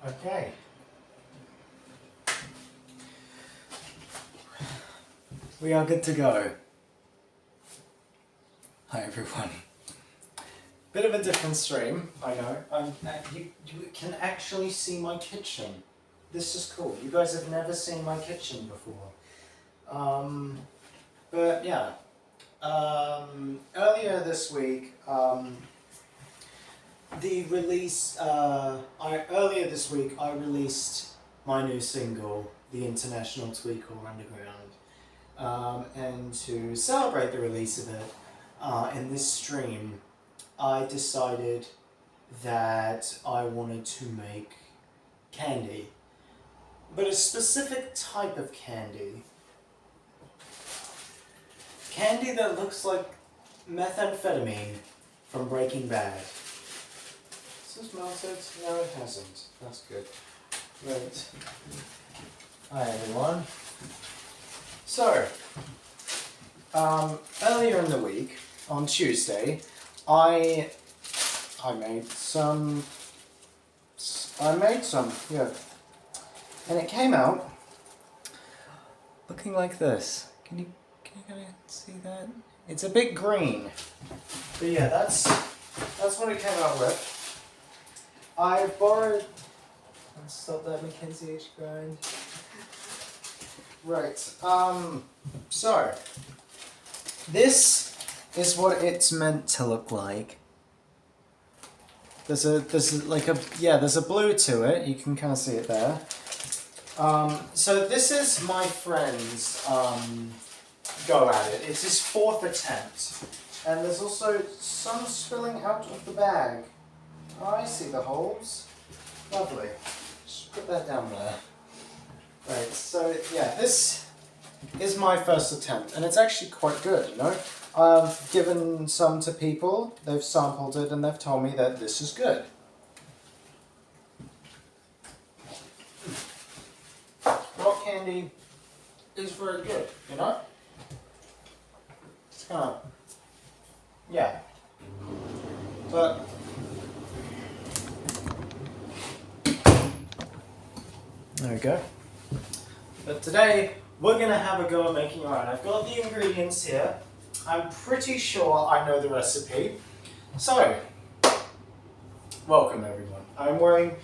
Okay. We are good to go. Hi everyone. Bit of a different stream, I know. You can actually see my kitchen. This is cool. You guys have never seen my kitchen before. But yeah. Earlier this week, earlier this week I released my new single, The International Tweaker Underground. And to celebrate the release of it, in this stream, I decided that I wanted to make candy. But a specific type of candy. Candy that looks like methamphetamine from Breaking Bad. This is melted? No, it hasn't. That's good. Right. Hi everyone. So, earlier in the week, on Tuesday, I made some, yeah. And it came out looking like this. Can you kind of see that? It's a bit green. But yeah, that's what it came out with. I borrowed... Stop that, Mackenzie H. grind. Right, so, this is what it's meant to look like. There's a blue to it, you can kind of see it there. So this is my friend's, go at it. It's his 4th attempt. And there's also some spilling out of the bag. Oh, I see the holes. Lovely. Just put that down there. Right, so yeah, this is my first attempt, and it's actually quite good, you know? I've given some to people, they've sampled it, and they've told me that this is good. Rock candy is very good, you know? It's kind of, yeah. But there we go. But today, we're going to have a go at making our own. I've got the ingredients here. I'm pretty sure I know the recipe. So, welcome everyone. I'm wearing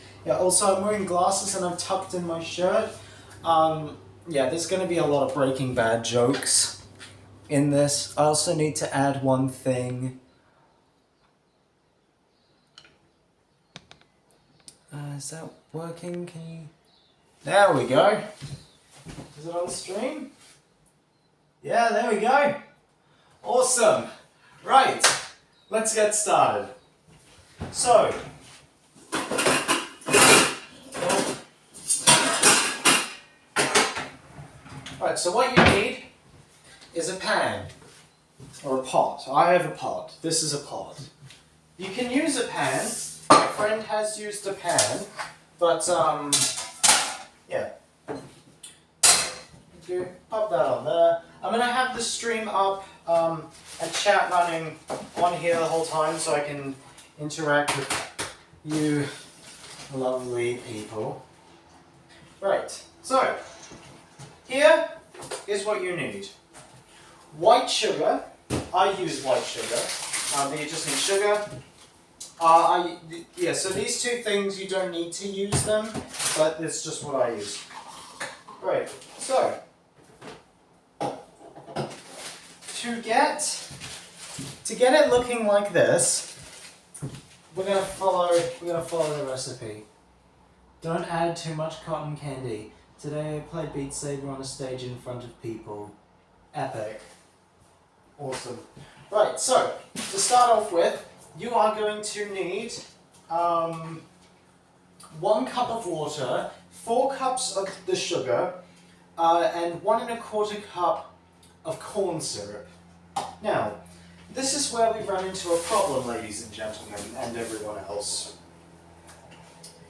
glasses and I'm tucked in my shirt. Yeah, there's going to be a lot of Breaking Bad jokes in this. I also need to add one thing. Is that working? Can you... There we go. Is it on stream? Yeah, there we go. Awesome. Right, let's get started. So, right, so what you need is a pan or a pot. I have a pot. This is a pot. You can use a pan. My friend has used a pan, but yeah. You pop that on there. I'm going to have the stream up and chat running on here the whole time so I can interact with you lovely people. Right, so here is what you need. White sugar. I use white sugar. You just need sugar. Yeah, so these two things you don't need to use them, but it's just what I use. Right, so to get it looking like this, we're gonna follow the recipe. Don't add too much cotton candy. Today I played Beat Saber on a stage in front of people. Epic. Awesome. Right, so to start off with, you are going to need 1 cup of water, 4 cups of the sugar, and 1 1/4 cup of corn syrup. Now, this is where we run into a problem, ladies and gentlemen, and everyone else.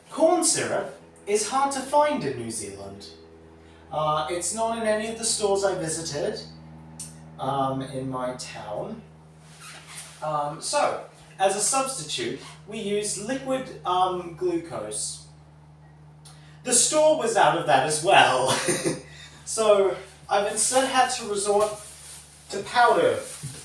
Corn syrup is hard to find in New Zealand. It's not in any of the stores I visited in my town. So, as a substitute, we use liquid glucose. The store was out of that as well. So I've instead had to resort to powder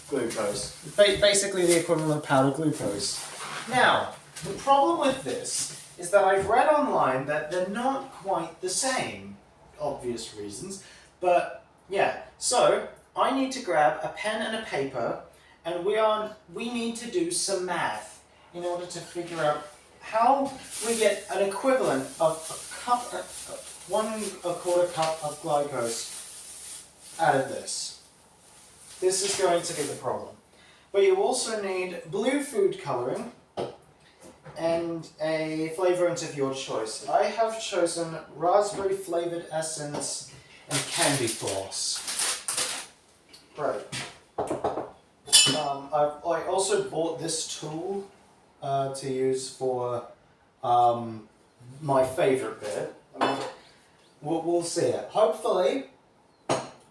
glucose. Basically the equivalent of powder glucose. Now, the problem with this is that I've read online that they're not quite the same. Obvious reasons. But yeah, so I need to grab a pen and a paper, and we need to do some math in order to figure out how we get an equivalent of a cup, 1/4 cup of glucose out of this. This is going to be the problem. But you also need blue food coloring and a flavorant of your choice. I have chosen raspberry flavored essence and candy floss. Right. I also bought this tool to use for my favorite bit. We'll see it. Hopefully,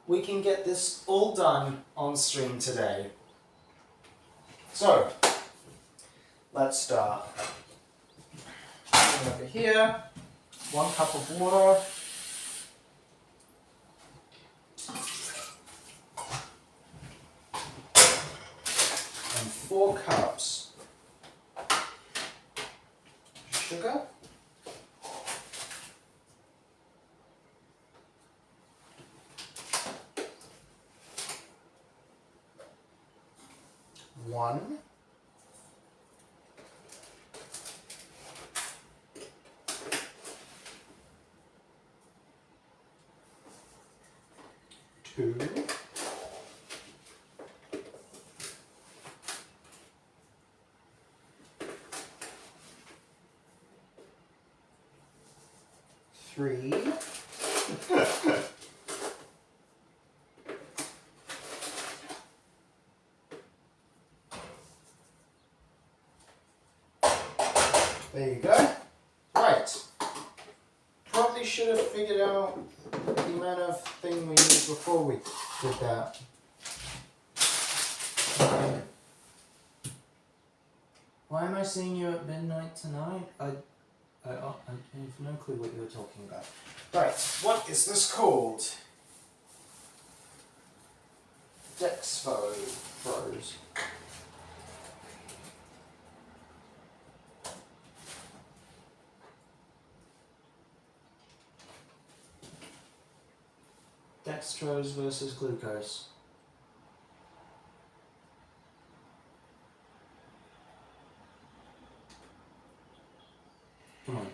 we can get this all done on stream today. So, let's start. Over here, 1 cup of water. And 4 cups sugar. One. 2. 3. There you go. Right. Probably should have figured out the amount of thing we used before we did that. Why am I seeing you at midnight tonight? I have no clue what you were talking about. Right, what is this called? Dextrose. Dextrose versus glucose. Come on.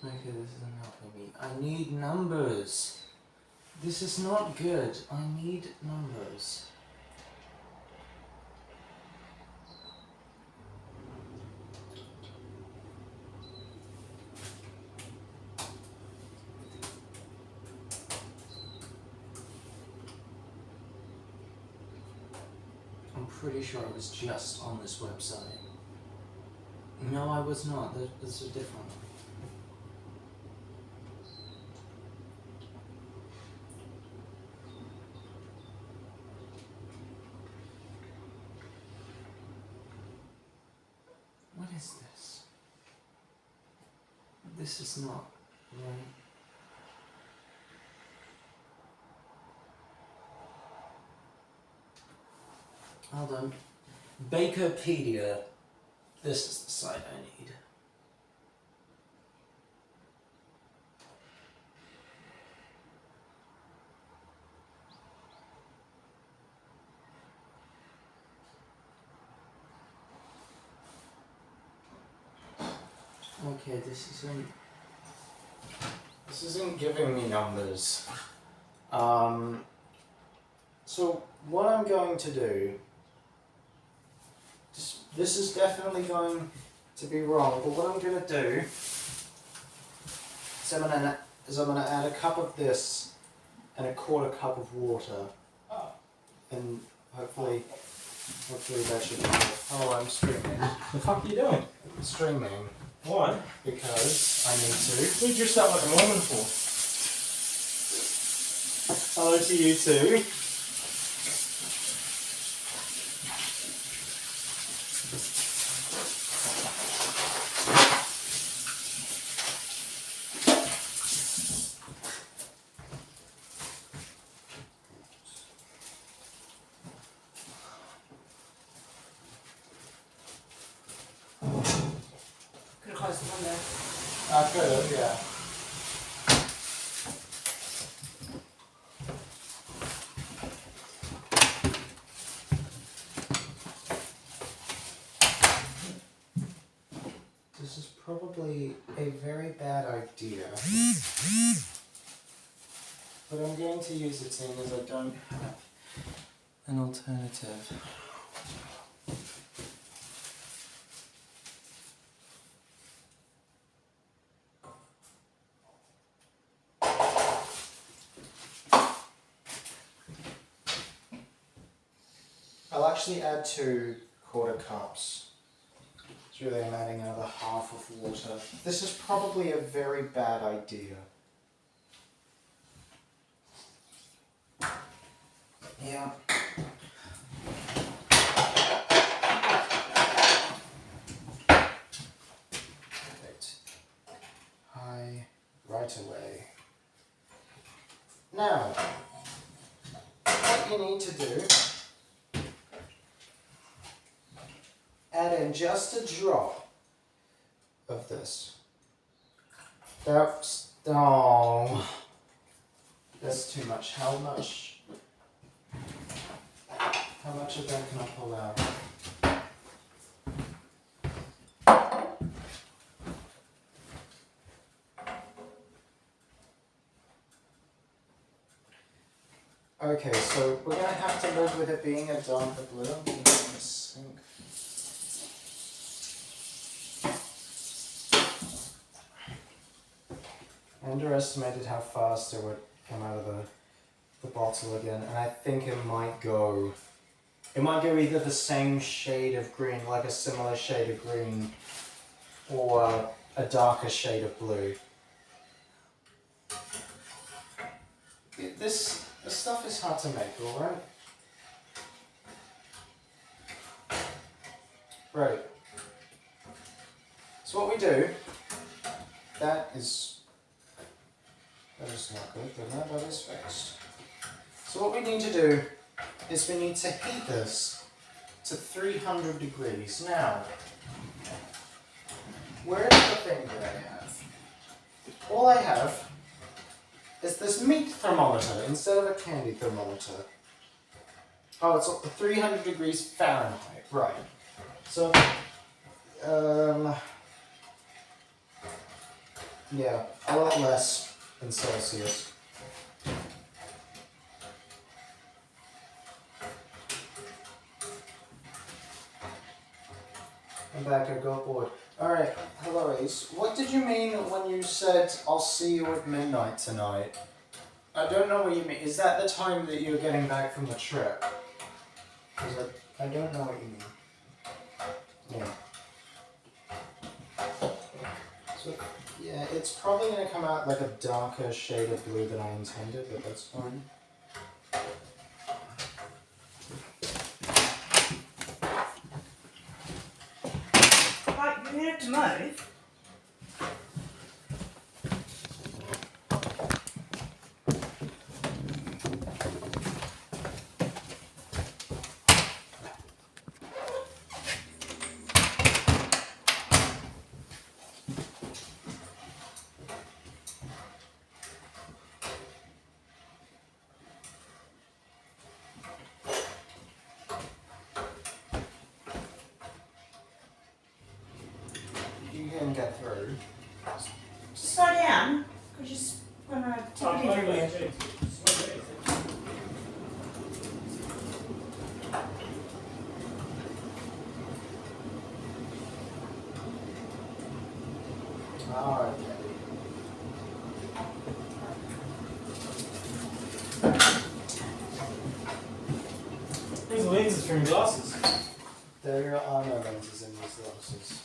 Okay, this isn't helping me. I need numbers. This is not good. I need numbers. I'm pretty sure I was just on this website. No, I was not. This is different. What is this? This is not right. Hold on. Bakerpedia. This is the site I need. Okay, this isn't giving me numbers. So what I'm going to do, this is definitely going to be wrong, but what I'm going to do is I'm going to add a cup of this and a 1/4 cup of water, and hopefully that should be good. Oh, I'm streaming. The fuck are you doing? I'm streaming. Why? Because I need to. What did you dress up like a Mormon for? Hello to you too. Could have closed the window. I could have, yeah. This is probably a very bad idea. But I'm going to use it seeing as I don't have an alternative. I'll actually add 2 quarter cups. It's really I'm adding another half of water. This is probably a very bad idea. Yeah. Perfect. Hi, right away. Now, what you need to do, add in just a drop of this. That's, oh, that's too much. How much of that can I pull out? Okay, so we're going to have to live with it being a darker blue. I'm going to sink. I underestimated how fast it would come out of the bottle again, and I think it might go either the same shade of green, like a similar shade of green, or a darker shade of blue. This stuff is hard to make, alright? Right. So what we do, that is not good, but no, that is fixed. So what we need to do is we need to heat this to 300 degrees. Now, where is the thing that I have? All I have is this meat thermometer instead of a candy thermometer. Oh, it's 300 degrees Fahrenheit, right. So, yeah, a lot less than Celsius. I'm back, I got bored. Alright, hello Ace. What did you mean when you said, I'll see you at midnight tonight? I don't know what you mean. Is that the time that you're getting back from the trip? Because I don't know what you mean. Yeah. So, yeah, it's probably going to come out like a darker shade of blue than I intended, but that's fine. Right, you need to move. You can get through. Just slow down, because you're just going to take it everywhere. Alright. There's lenses from glasses. There are no lenses in these glasses.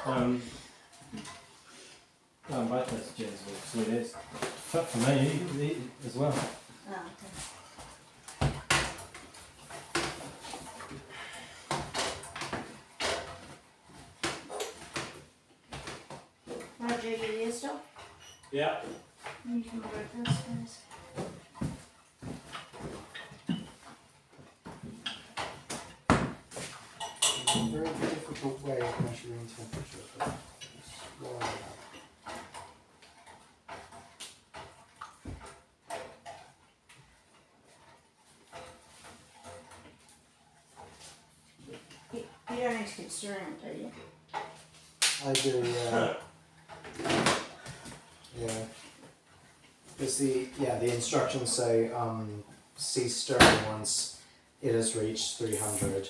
Both those gens were sweet as. For me, you could eat it as well. Oh, okay. Roger, you here still? Yeah. You can go first, please. It's a very difficult way of measuring temperature. But it's well enough. You don't need to keep stirring it, do you? I do, yeah. Yeah. Because the instructions say cease stirring once it has reached 300.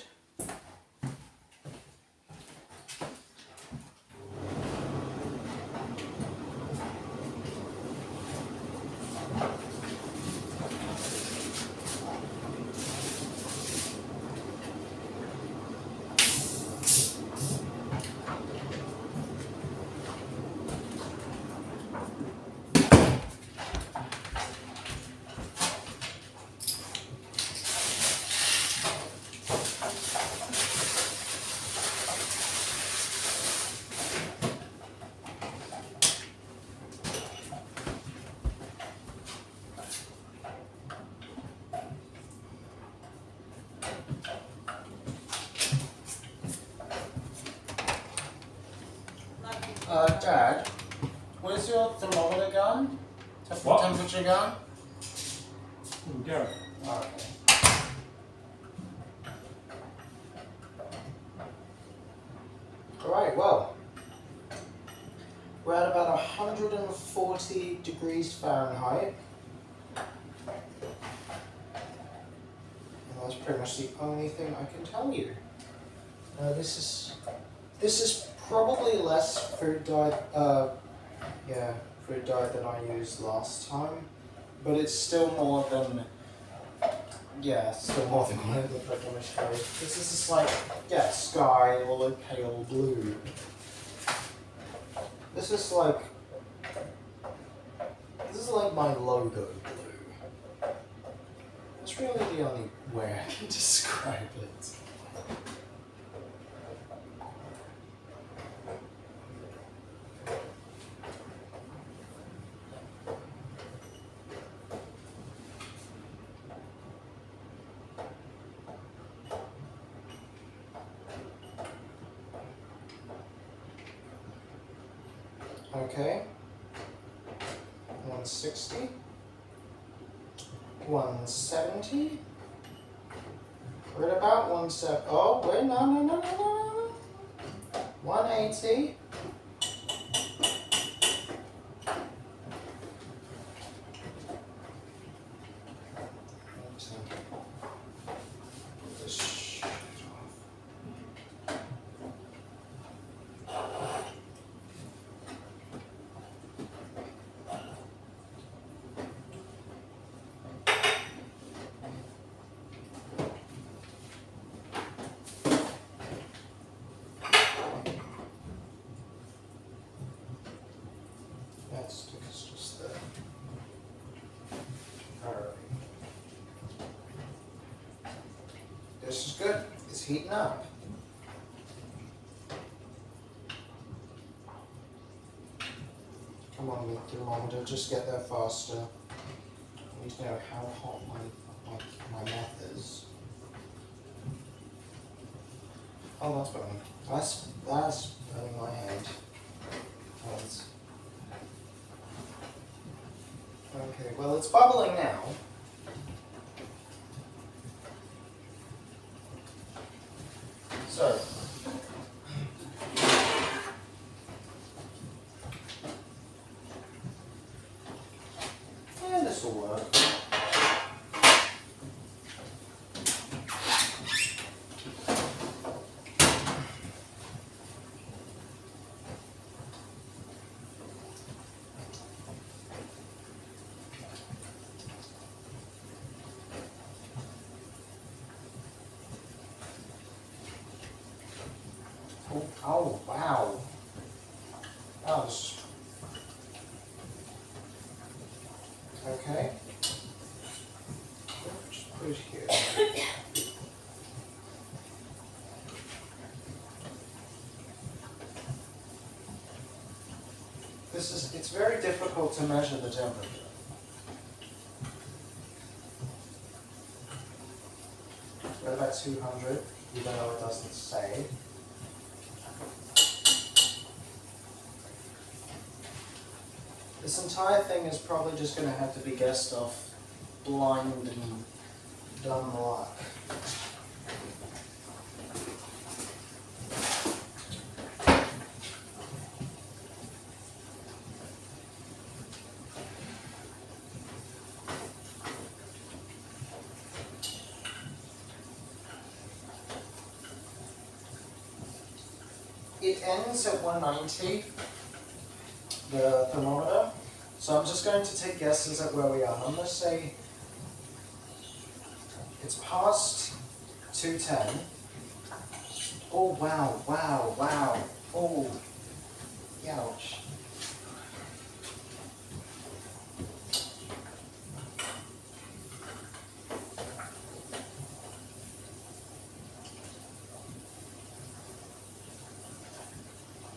Dad, where's your thermometer gone? What? Temperature gone? Go. Oh, okay. Alright, well, we're at about 140 degrees Fahrenheit. And that's pretty much the only thing I can tell you. This is probably less food dye, food dye than I used last time, but it's still more than, still more than what it looked like on the show. This is just like, sky or like pale blue. This is like my logo blue. That's really the only way I can describe it. Okay, 160, 170, we're at about 170, oh wait, no, 180, that stick is just there. Alright. This is good. It's heating up. Come on, thermometer, just get there faster. I need to know how hot my meth is. Oh, that's burning. That's burning my hand. Okay, well it's bubbling now. So, this will work. Oh, wow. fuzz. Okay. Just put it here. It's very difficult to measure the temperature. What about 200? Even though it doesn't say. This entire thing is probably just going to have to be guessed off blind and dumb luck. It ends at 190, the thermometer, so I'm just going to take guesses at where we are. I'm going to say it's past 210. Oh wow, wow, wow. Oh, ouch.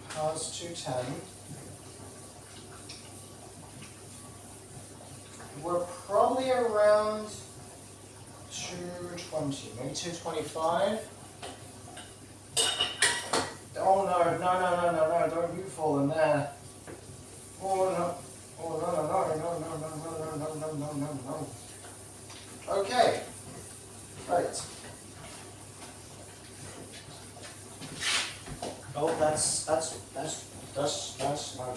Past 210. We're probably around 220, maybe 225. Oh no, don't you fall in there. Oh no, no. Okay, right. Oh, that's not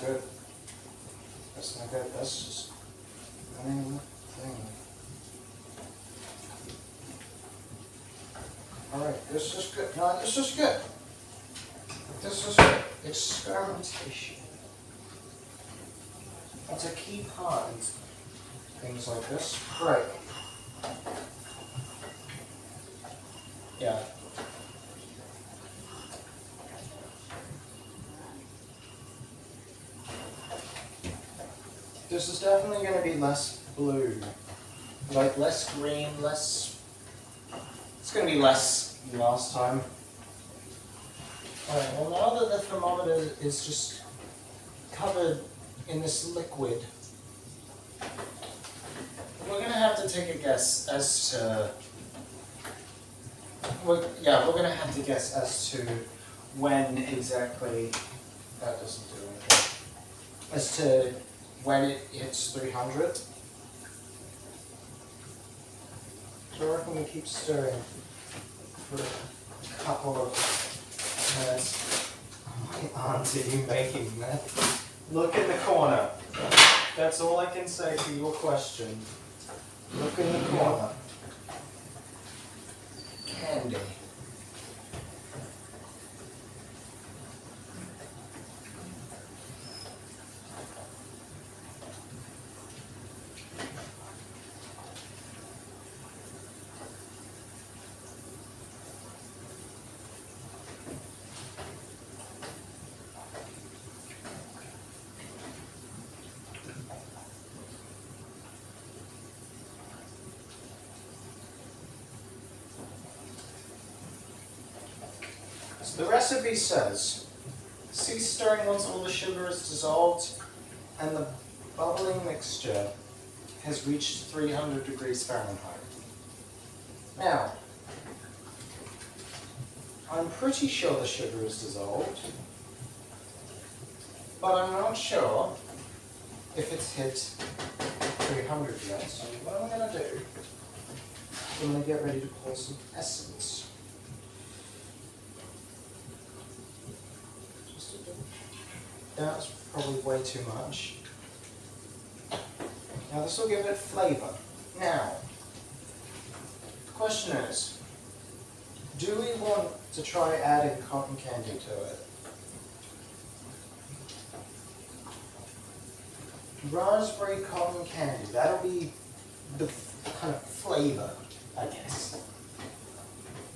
good. That's not good. That's just running thing. All right, this is good. No, this is good. This is good. Experimentation. That's a key part in things like this. Great. Yeah. This is definitely going to be less blue. Like less green, less... It's going to be less than last time. Alright, well now that the thermometer is just covered in this liquid, we're going to have to take a guess as to... we're going to have to guess as to when exactly... That doesn't do anything. As to when it hits 300. So I reckon we keep stirring for a couple of minutes. Why aren't you making that? Look in the corner. That's all I can say to your question. Look in the corner. Candy. The recipe says, cease stirring once all the sugar is dissolved and the bubbling mixture has reached 300 degrees Fahrenheit. Now, I'm pretty sure the sugar is dissolved, but I'm not sure if it's hit 300 yet. So what I'm going to do, I'm going to get ready to pour some essence. That's probably way too much. Now this will give it flavour. Now, the question is, do we want to try adding cotton candy to it? Raspberry cotton candy, that'll be the kind of flavour, I guess.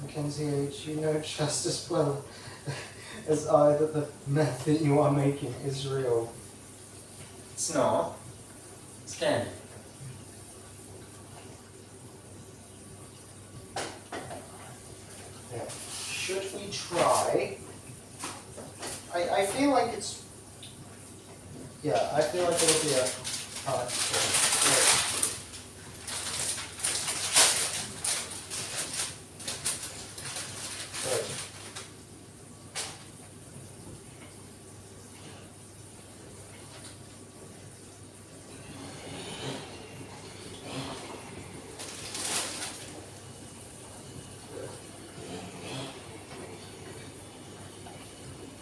Mackenzie, you know just as well as I that the meth that you are making is real. It's not. It's candy. Yeah. Should we try? I feel like it's. Yeah, I feel like it'll be a. Good.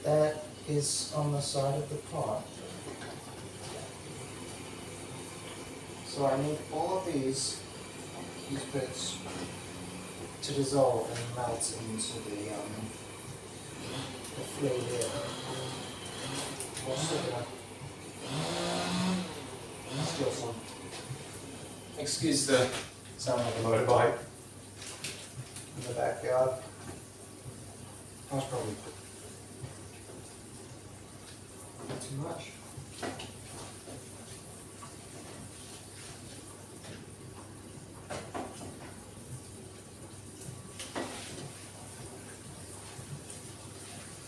That is on the side of the pot. So I need all of these bits to dissolve and melt into the fluid. Also gonna steal some. Excuse the sound of the motorbike in the backyard. That's probably not too much.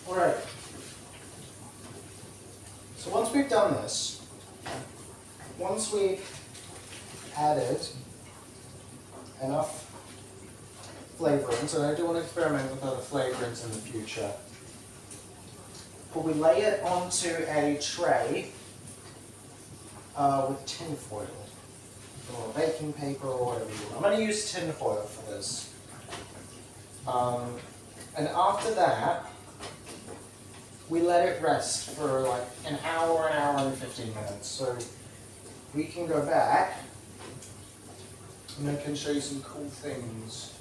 Alright. So once we've done this, once we've added enough flavorings, and I do want to experiment with other flavorings in the future, but we lay it onto a tray with tin foil or baking paper or whatever you want. I'm going to use tin foil for this. And after that, we let it rest for like an hour and 15 minutes. So we can go back and I can show you some cool things.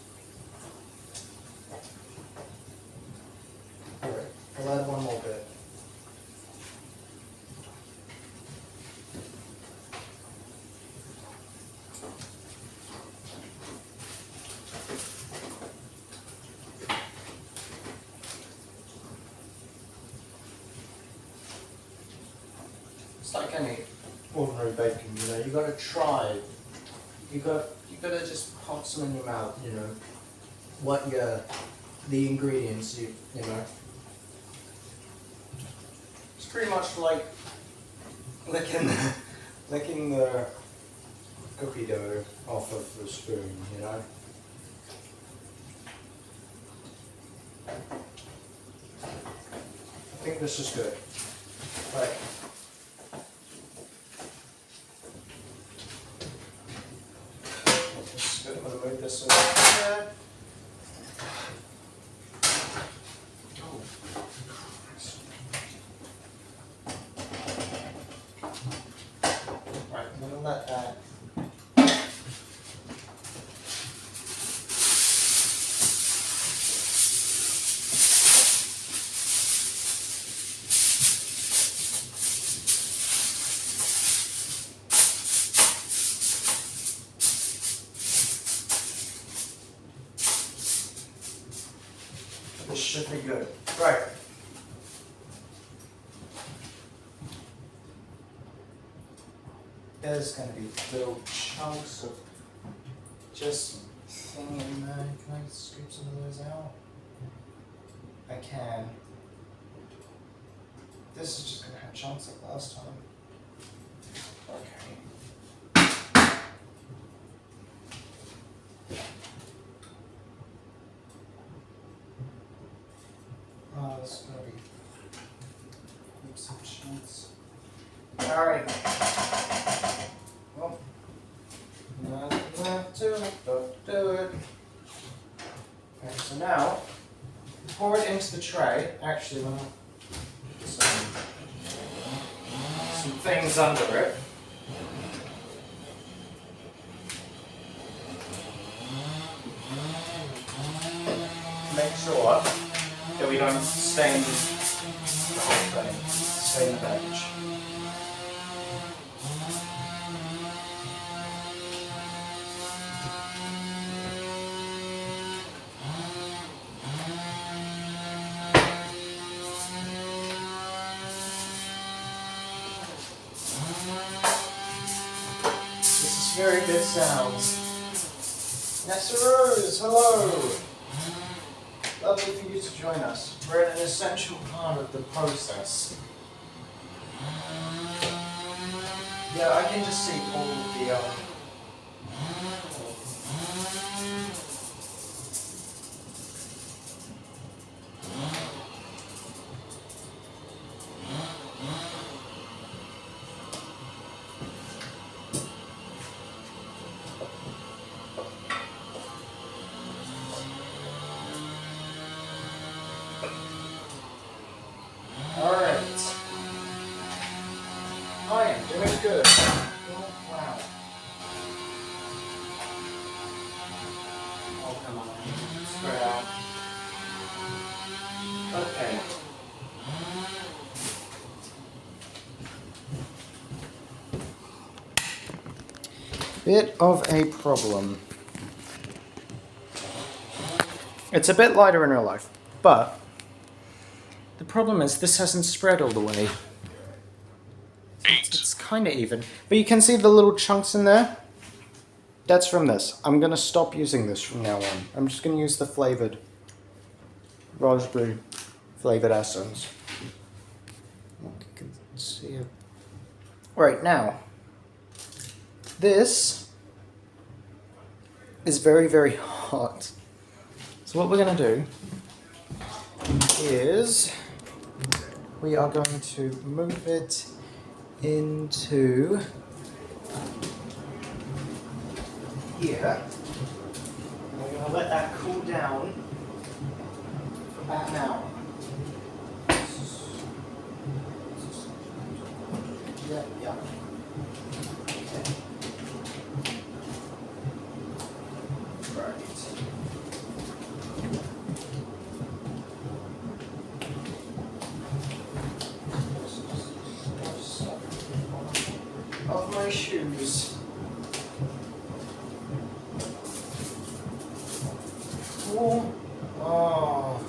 Alright, I'll add one more bit. It's like any ordinary bacon, you know, you gotta try. You gotta just pop some in your mouth, you know, what the ingredients you know. It's pretty much like licking the cookie dough off of the spoon, you know. I think this is good. Right. I'm going to move this over here. Oh, Christ. Right, I'm going to let that. This should be good. Right. There's going to be little chunks of just thing in there. Can I scoop some of those out? I can. This is just going to have chunks like last time. Okay. Oh, this is going to be some chunks. Alright. Well, nothing left to it, but do it. Okay, so now, pour it into the tray. Actually, I'm going to put some things under it. Make sure that we don't stain the whole thing, stain the bench. Very good sounds. Nessa Rose, hello. Lovely for you to join us. We're an essential part of the process. Yeah, I can just see all of the Alright. I am doing good. Oh, wow. Oh, come on. Spread out. Okay. Bit of a problem. It's a bit lighter in real life, but the problem is this hasn't spread all the way. It's kind of even. But you can see the little chunks in there? That's from this. I'm going to stop using this from now on. I'm just going to use the flavored raspberry flavored essence. You can see it. Right, now, this is very, very hot. So what we're going to do is we are going to move it into here. We're going to let that cool down for about an hour. Yeah. Okay. Right. Of my shoes. Oh. Oh.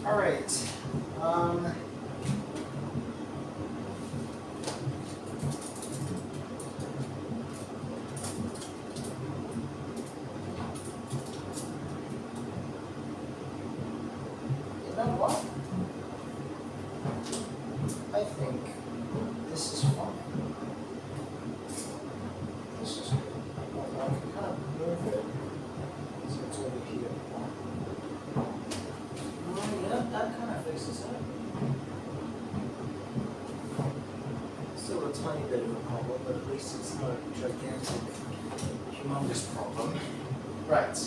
All right. You know what? I think this is fine. This is good. I can kind of move it so it's over here. Yeah, that kind of fixes it. Still a tiny bit of a problem, but at least it's not a gigantic, humongous problem. Right.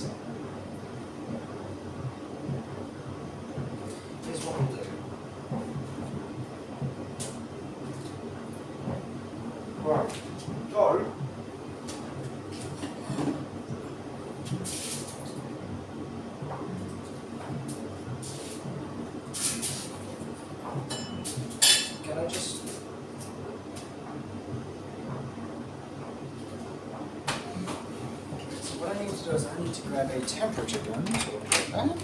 Here's what we'll do. Right. So, can I just... So what I need to do is I need to grab a temperature gun. So we'll do that.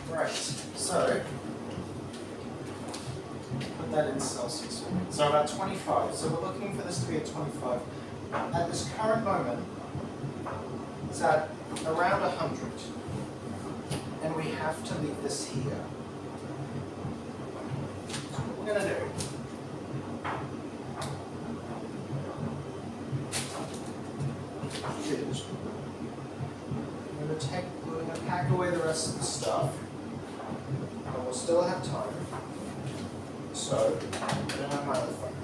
Right, so put that in Celsius. So about 25. So we're looking for this to be at 25. At this current moment, it's at around 100. And we have to leave this here. So what we're going to do is we're going to pack away the rest of the stuff. And we'll still have time. So, I don't have my other phone.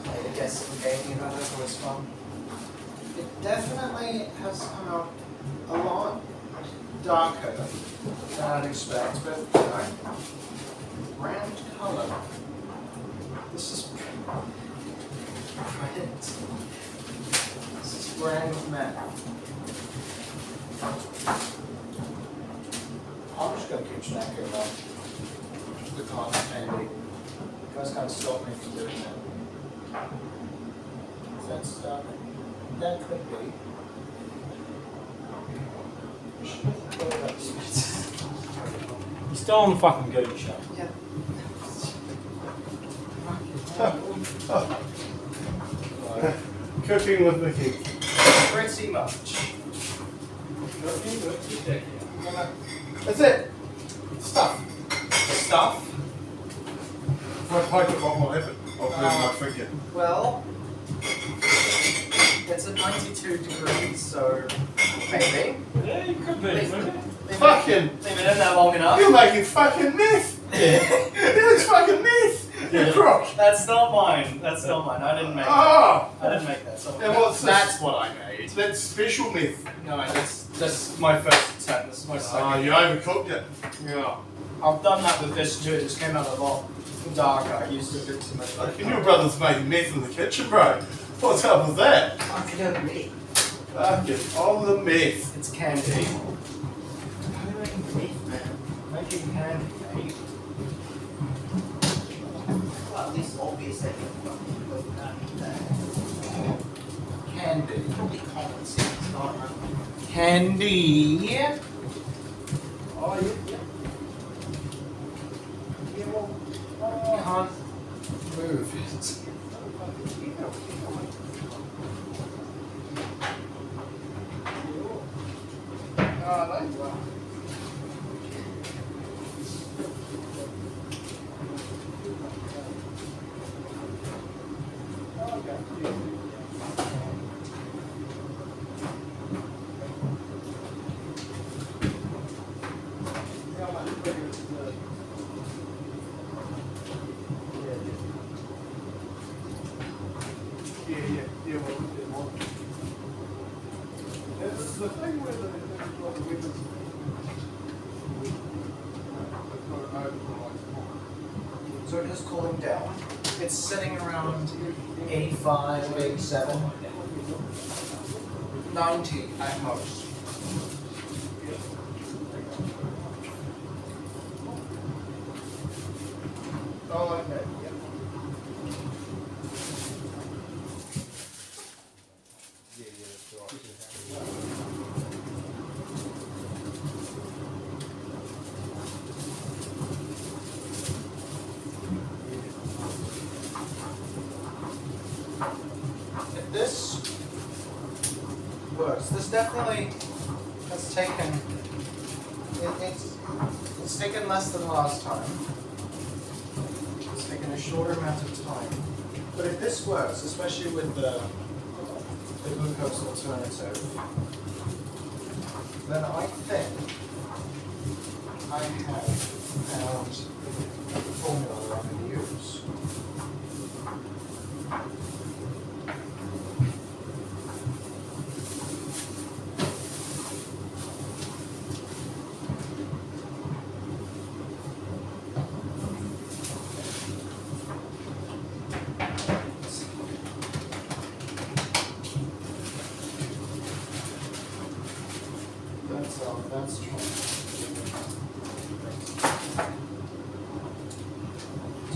Play it. guess some gaming about it was fun. It definitely has come out a lot darker than I'd expect, but you know, round colour. This is brilliant. This is brand meth. I'm just going to keep snacking about the cotton candy. You guys can't stop me from doing that. That could be. You're still on the fucking Goody show. Yeah. Cooking with Mickey. Pretty much. That's it. Stuff. Stuff. If I poke it, what will happen? I'll burn my finger. Well, it's at 92 degrees, so maybe. Yeah, you could be. Fucking. Leave it in there long enough. You're making fucking meth. It looks fucking meth. You crook. That's not mine. That's not mine. I didn't make that. Oh. I didn't make that. So And what's this? that's what I made. That's special meth. No, that's my first attempt. This is my second. Oh, you overcooked it. Yeah. I've done that with this too. It just came out a lot darker. I used to drink too much. Fucking your brother's making meth in the kitchen, bro. What's up with that? I don't really. Fucking on the meth. It's candy. I'm making meth, man. Making candy, mate. Well, at least obvious that you're fucking looking at me there. Candy. Probably common sense, not Candy. Oh, yeah. Yeah, well, Can't move it. The thing with the windows. So it is cooling down. It's sitting around 85, 87, 90 at most. Oh, okay. If this works, this definitely has taken, it's taken less than last time. It's taken a shorter amount of time. But if this works, especially with the glucose alternative, then I think I have found the formula that I'm going to use. That's true.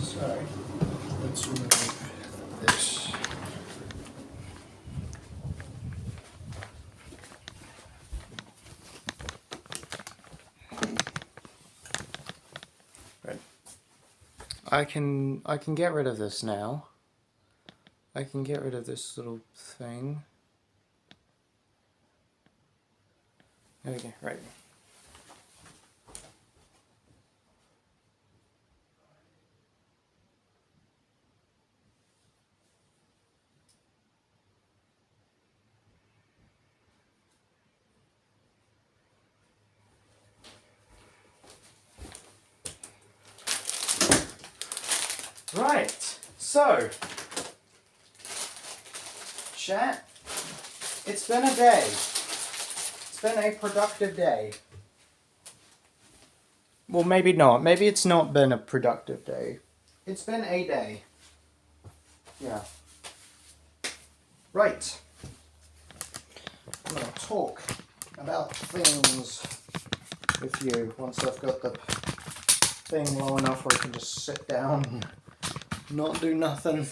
Sorry. Let's remove this. Right. I can get rid of this now. I can get rid of this little thing. There we go, right. Right, so chat. It's been a day. It's been a productive day. Well, maybe not. Maybe it's not been a productive day. It's been a day. Yeah. Right. I'm going to talk about things with you once I've got the thing low enough where I can just sit down and not do nothing.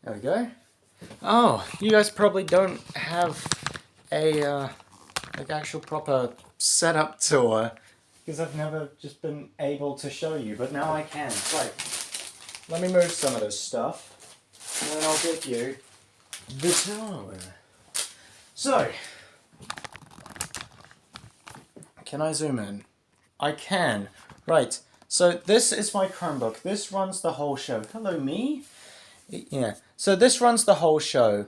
There we go. Oh, you guys probably don't have a like actual proper setup tour because I've never just been able to show you, but now I can. Right. Let me move some of this stuff, and then I'll get you the tour. So, can I zoom in? I can. Right. So this is my Chromebook. This runs the whole show. Hello, me? Yeah. So this runs the whole show.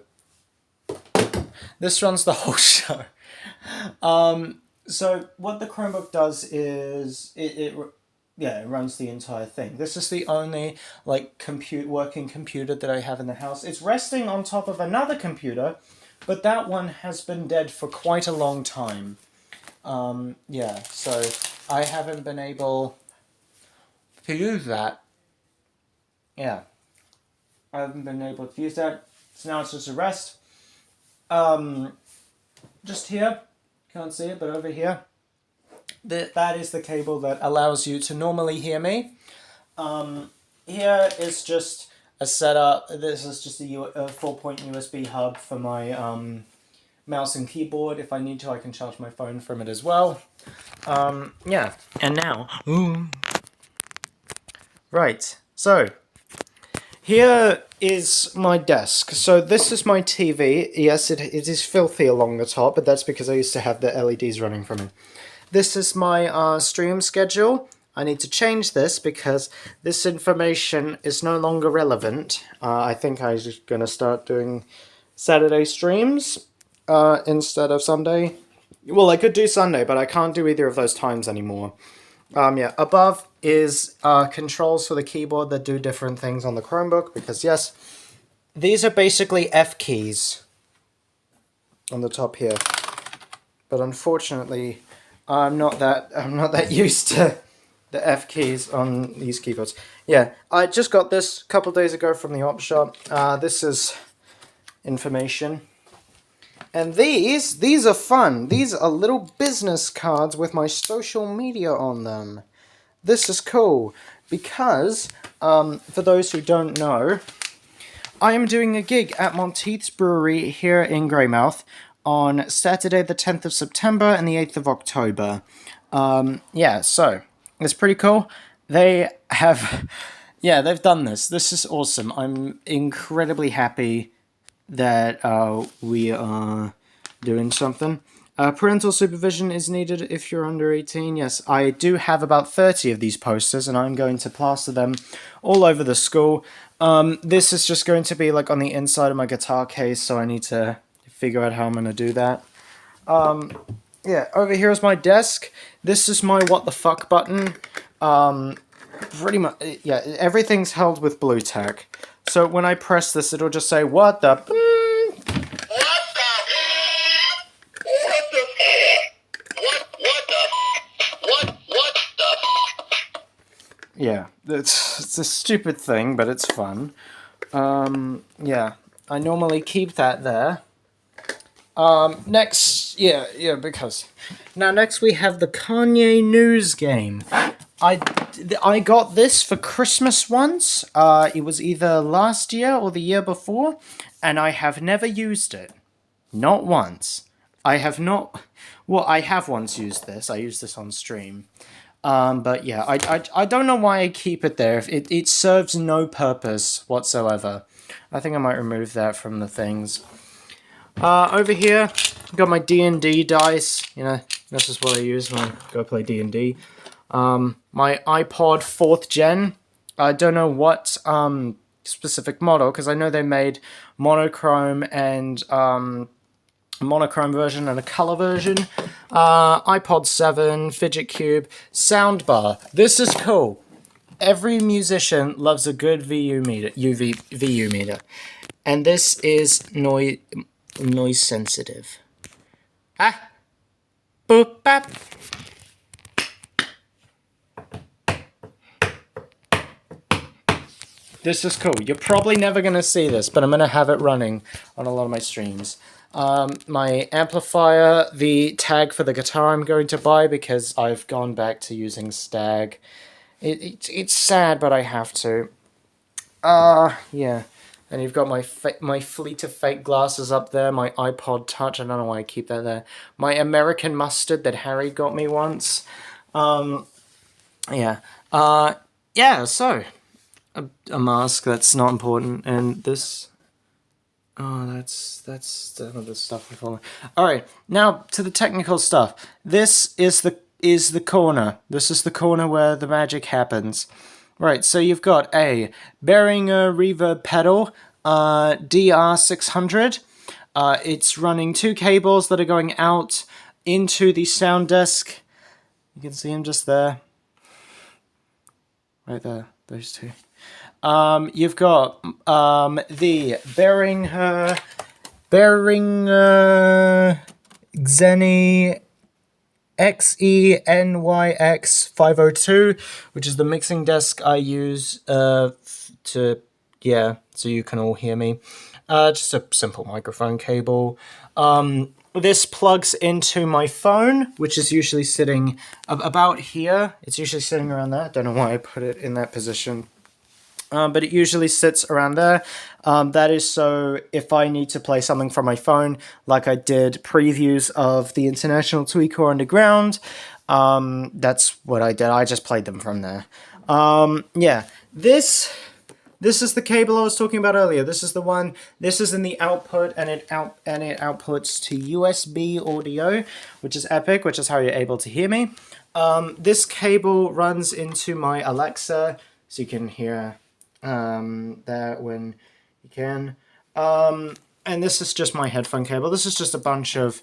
This runs the whole show. So what the Chromebook does is it runs the entire thing. This is the only like working computer that I have in the house. It's resting on top of another computer, but that one has been dead for quite a long time. Yeah, so I haven't been able to use that. Yeah. I haven't been able to use that. So now it's just a rest. Just here. Can't see it, but over here. That is the cable that allows you to normally hear me. Here is just a setup. This is just a 4-point USB hub for my mouse and keyboard. If I need to, I can charge my phone from it as well. Yeah. And now... Right. So... Here is my desk. So this is my TV. Yes, it is filthy along the top, but that's because I used to have the LEDs running from it. This is my stream schedule. I need to change this because this information is no longer relevant. I think I'm just going to start doing Saturday streams instead of Sunday. Well, I could do Sunday, but I can't do either of those times anymore. Yeah, above is controls for the keyboard that do different things on the Chromebook, because yes, these are basically F keys on the top here. But unfortunately, I'm not that used to the F keys on these keyboards. Yeah, I just got this a couple days ago from the op shop. This is information. And these are fun. These are little business cards with my social media on them. This is cool because, for those who don't know, I am doing a gig at Monteith's Brewery here in Greymouth on Saturday the 10th of September and the 8th of October. Yeah, so it's pretty cool. They have, yeah, they've done this. This is awesome. I'm incredibly happy that we are doing something. Parental supervision is needed if you're under 18. Yes, I do have about 30 of these posters, and I'm going to plaster them all over the school. This is just going to be like on the inside of my guitar case, so I need to figure out how I'm going to do that. Yeah, over here is my desk. This is my what the fuck button. Pretty much, yeah, everything's held with blue tack. So when I press this, it'll just say, what the... Yeah, it's a stupid thing, but it's fun. Yeah, I normally keep that there. Next, yeah, because... Now, next we have the Kanye News game. I got this for Christmas once. It was either last year or the year before, and I have never used it. Not once. I have not... Well, I have once used this. I used this on stream. But yeah, I don't know why I keep it there. It serves no purpose whatsoever. I think I might remove that from the things. Over here, got my D&D dice. You know, this is what I use when I go play D&D. My iPod 4th gen. I don't know what specific model, because I know they made monochrome and monochrome version and a color version. iPod 7, fidget cube, soundbar. This is cool. every musician loves a good VU meter, VU meter, and this is noise sensitive. Ah, boop bap. This is cool. You're probably never gonna see this, but I'm gonna have it running on a lot of my streams. My amplifier, the tag for the guitar I'm going to buy because I've gone back to using Stag. It's sad, but I have to. Yeah. And you've got my Fleet of Fate glasses up there, my iPod Touch, I don't know why I keep that there. My American Mustard that Harry got me once. Yeah. Yeah, so a mask that's not important, and this. Oh, that's some of the stuff we're following. All right, now to the technical stuff. This is the corner. This is the corner where the magic happens. Right, so you've got a Behringer reverb pedal, DR600. It's running 2 cables that are going out into the sound desk. You can see them just there. Right there, those 2. You've got the Behringer Xeni XENYX502, which is the mixing desk I use so you can all hear me. Just a simple microphone cable. This plugs into my phone, which is usually sitting about here. It's usually sitting around there. Don't know why I put it in that position. But it usually sits around there. That is so if I need to play something from my phone, like I did previews of the International Tweaker Underground, that's what I did. I just played them from there. Yeah, this is the cable I was talking about earlier. This is the one. This is in the output, and it outputs to USB audio, which is epic, which is how you're able to hear me. This cable runs into my Alexa, so you can hear that when you can. And this is just my headphone cable. This is just a bunch of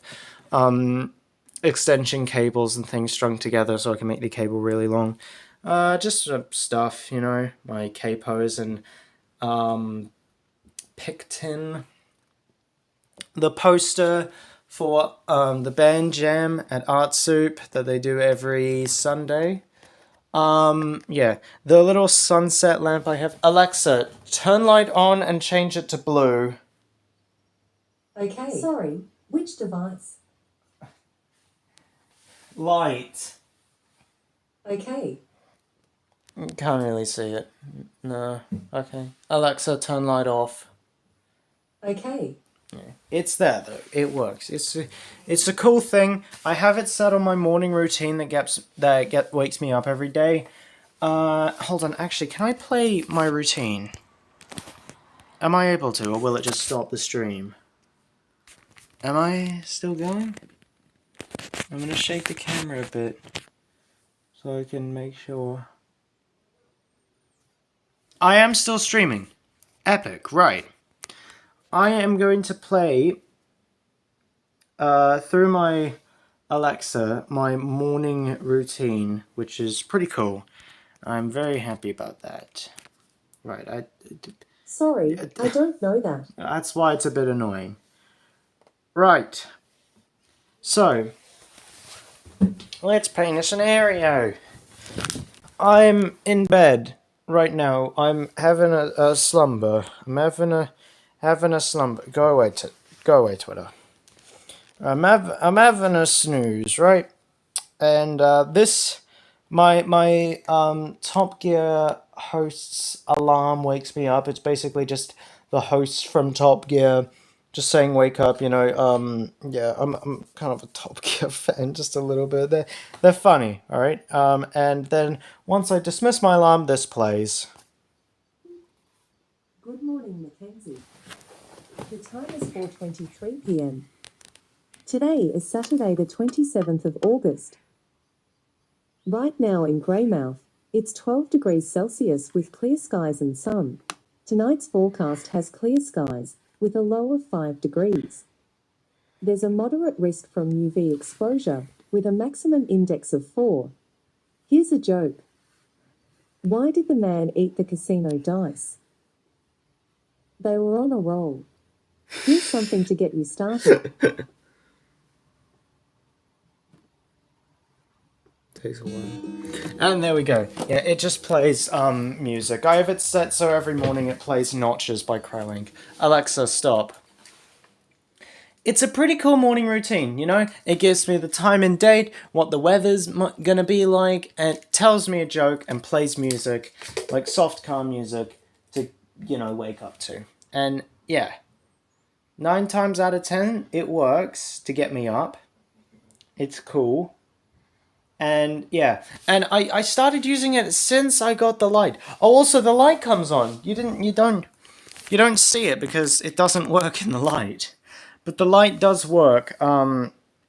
extension cables and things strung together so I can make the cable really long. Just stuff, you know, my capos and Pictin. The poster for the band jam at Art Soup that they do every Sunday. Yeah, the little sunset lamp I have. Alexa, turn light on and change it to blue. Okay. Sorry, which device? Light. Okay. Can't really see it. No. Okay. Alexa, turn light off. Okay. Yeah. It's there though. It works. It's a cool thing. I have it set on my morning routine that wakes me up every day. Hold on. Actually, can I play my routine? Am I able to, or will it just stop the stream? Am I still going? I'm gonna shake the camera a bit so I can make sure. I am still streaming. Epic, right. I am going to play through my Alexa my morning routine, which is pretty cool. I'm very happy about that. Right, Sorry, I don't know that. That's why it's a bit annoying. Right. So, let's paint a scenario. I'm in bed right now. I'm having a slumber. I'm having a slumber. Go away, Twitter. I'm having a snooze, right? And my Top Gear host's alarm wakes me up. It's basically just the hosts from Top Gear just saying wake up, you know. Yeah, I'm kind of a Top Gear fan, just a little bit. They're funny, all right. And then once I dismiss my alarm, this plays. Good morning, Mackenzie. The time is 4:23 p.m. Today is Saturday the 27th of August. Right now in Greymouth, it's 12 degrees Celsius with clear skies and sun. Tonight's forecast has clear skies with a low of 5 degrees. There's a moderate risk from UV exposure with a maximum index of 4. Here's a joke. Why did the man eat the casino dice? They were on a roll. Here's something to get you started. Takes a while. And there we go. Yeah, it just plays music. I have it set so every morning it plays Notches by Crowink. Alexa, stop. It's a pretty cool morning routine, you know? It gives me the time and date, what the weather's gonna be like, and it tells me a joke and plays music, like soft, calm music, to, you know, wake up to. And yeah, 9 times out of 10, it works to get me up. It's cool. And yeah, and I started using it since I got the light. Oh, also the light comes on. You don't see it because it doesn't work in the light. But the light does work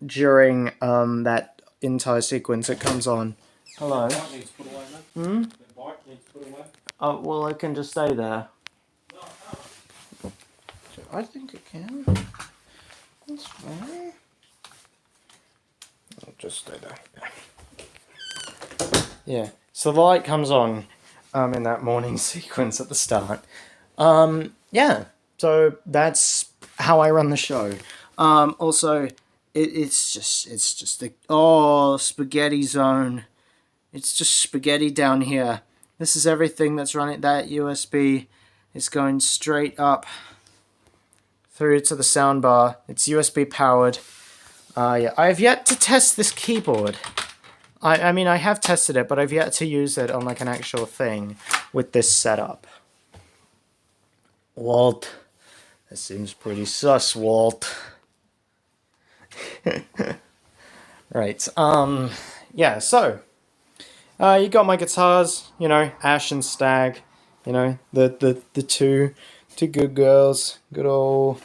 during that entire sequence. It comes on. Hello. Bite needs put away, mate. The bite needs put away. Oh, well, I can just stay there. I think it can. That's fine. I'll just stay there. Yeah. So the light comes on in that morning sequence at the start. Yeah. So that's how I run the show. Also, it's just the spaghetti zone. It's just spaghetti down here. This is everything that's running. That USB is going straight up through to the soundbar. It's USB powered. Yeah, I have yet to test this keyboard. I mean, I have tested it, but I've yet to use it on like an actual thing with this setup. Walt. That seems pretty sus, Walt. Right, yeah, so, you got my guitars, you know, Ash and Stag, you know, the two good girls, good old.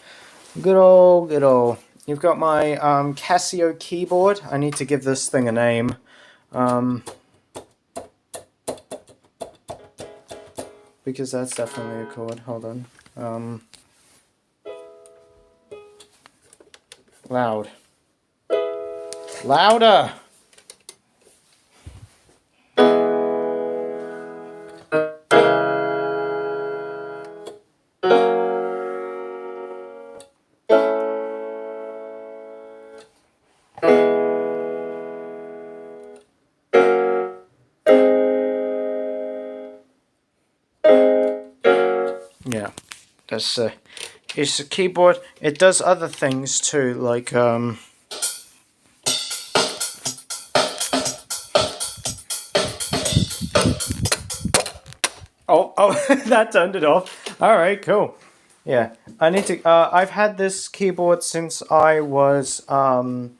You've got my, Casio keyboard. I need to give this thing a name. Because that's definitely a chord, hold on, loud. Louder! Yeah, that's it's a keyboard. It does other things too, like oh, that turned it off. All right, cool. Yeah, I need to. I've had this keyboard since I was so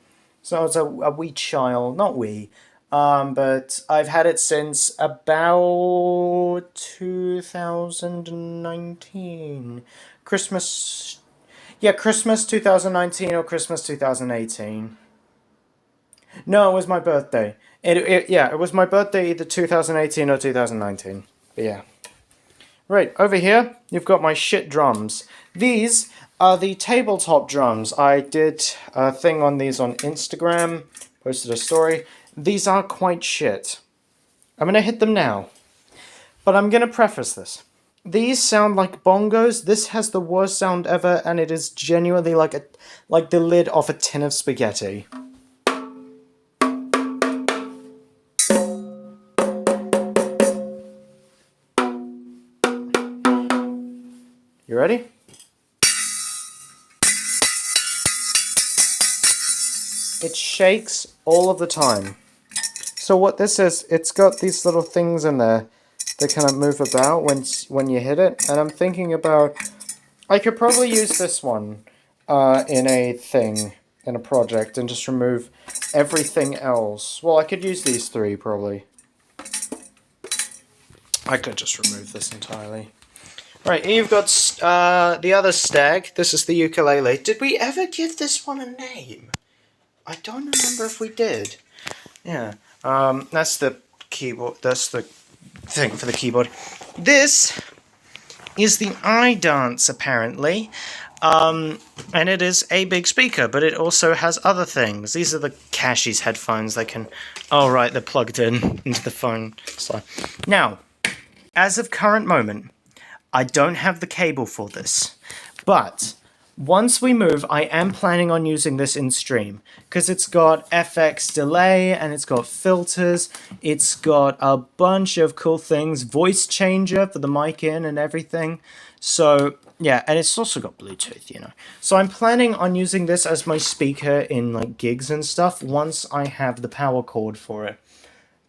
I was a wee child, not wee. But I've had it since about 2019. Christmas. Yeah, Christmas 2019 or Christmas 2018. No, it was my birthday. It was my birthday either 2018 or 2019. But yeah. Right, over here, you've got my shit drums. These are the tabletop drums. I did a thing on these on Instagram, posted a story. These are quite shit. I'm going to hit them now. But I'm going to preface this. These sound like bongos. This has the worst sound ever, and it is genuinely like the lid off a tin of spaghetti. You ready? It shakes all of the time. So what this is, it's got these little things in there that kind of move about when you hit it. And I'm thinking about, I could probably use this one in a project and just remove everything else. Well, I could use these three probably. I could just remove this entirely. Right, here you've got the other Stag. This is the ukulele. Did we ever give this one a name? I don't remember if we did. Yeah. That's the keyboard. That's the thing for the keyboard. This is the iDance, apparently. And it is a big speaker, but it also has other things. These are the Cashies headphones. They can... Oh, right, they're plugged in into the phone slot. Now, as of current moment, I don't have the cable for this, but once we move, I am planning on using this in stream because it's got FX delay and it's got filters. It's got a bunch of cool things, voice changer for the mic in and everything. So yeah, and it's also got Bluetooth, you know. So I'm planning on using this as my speaker in like gigs and stuff once I have the power cord for it.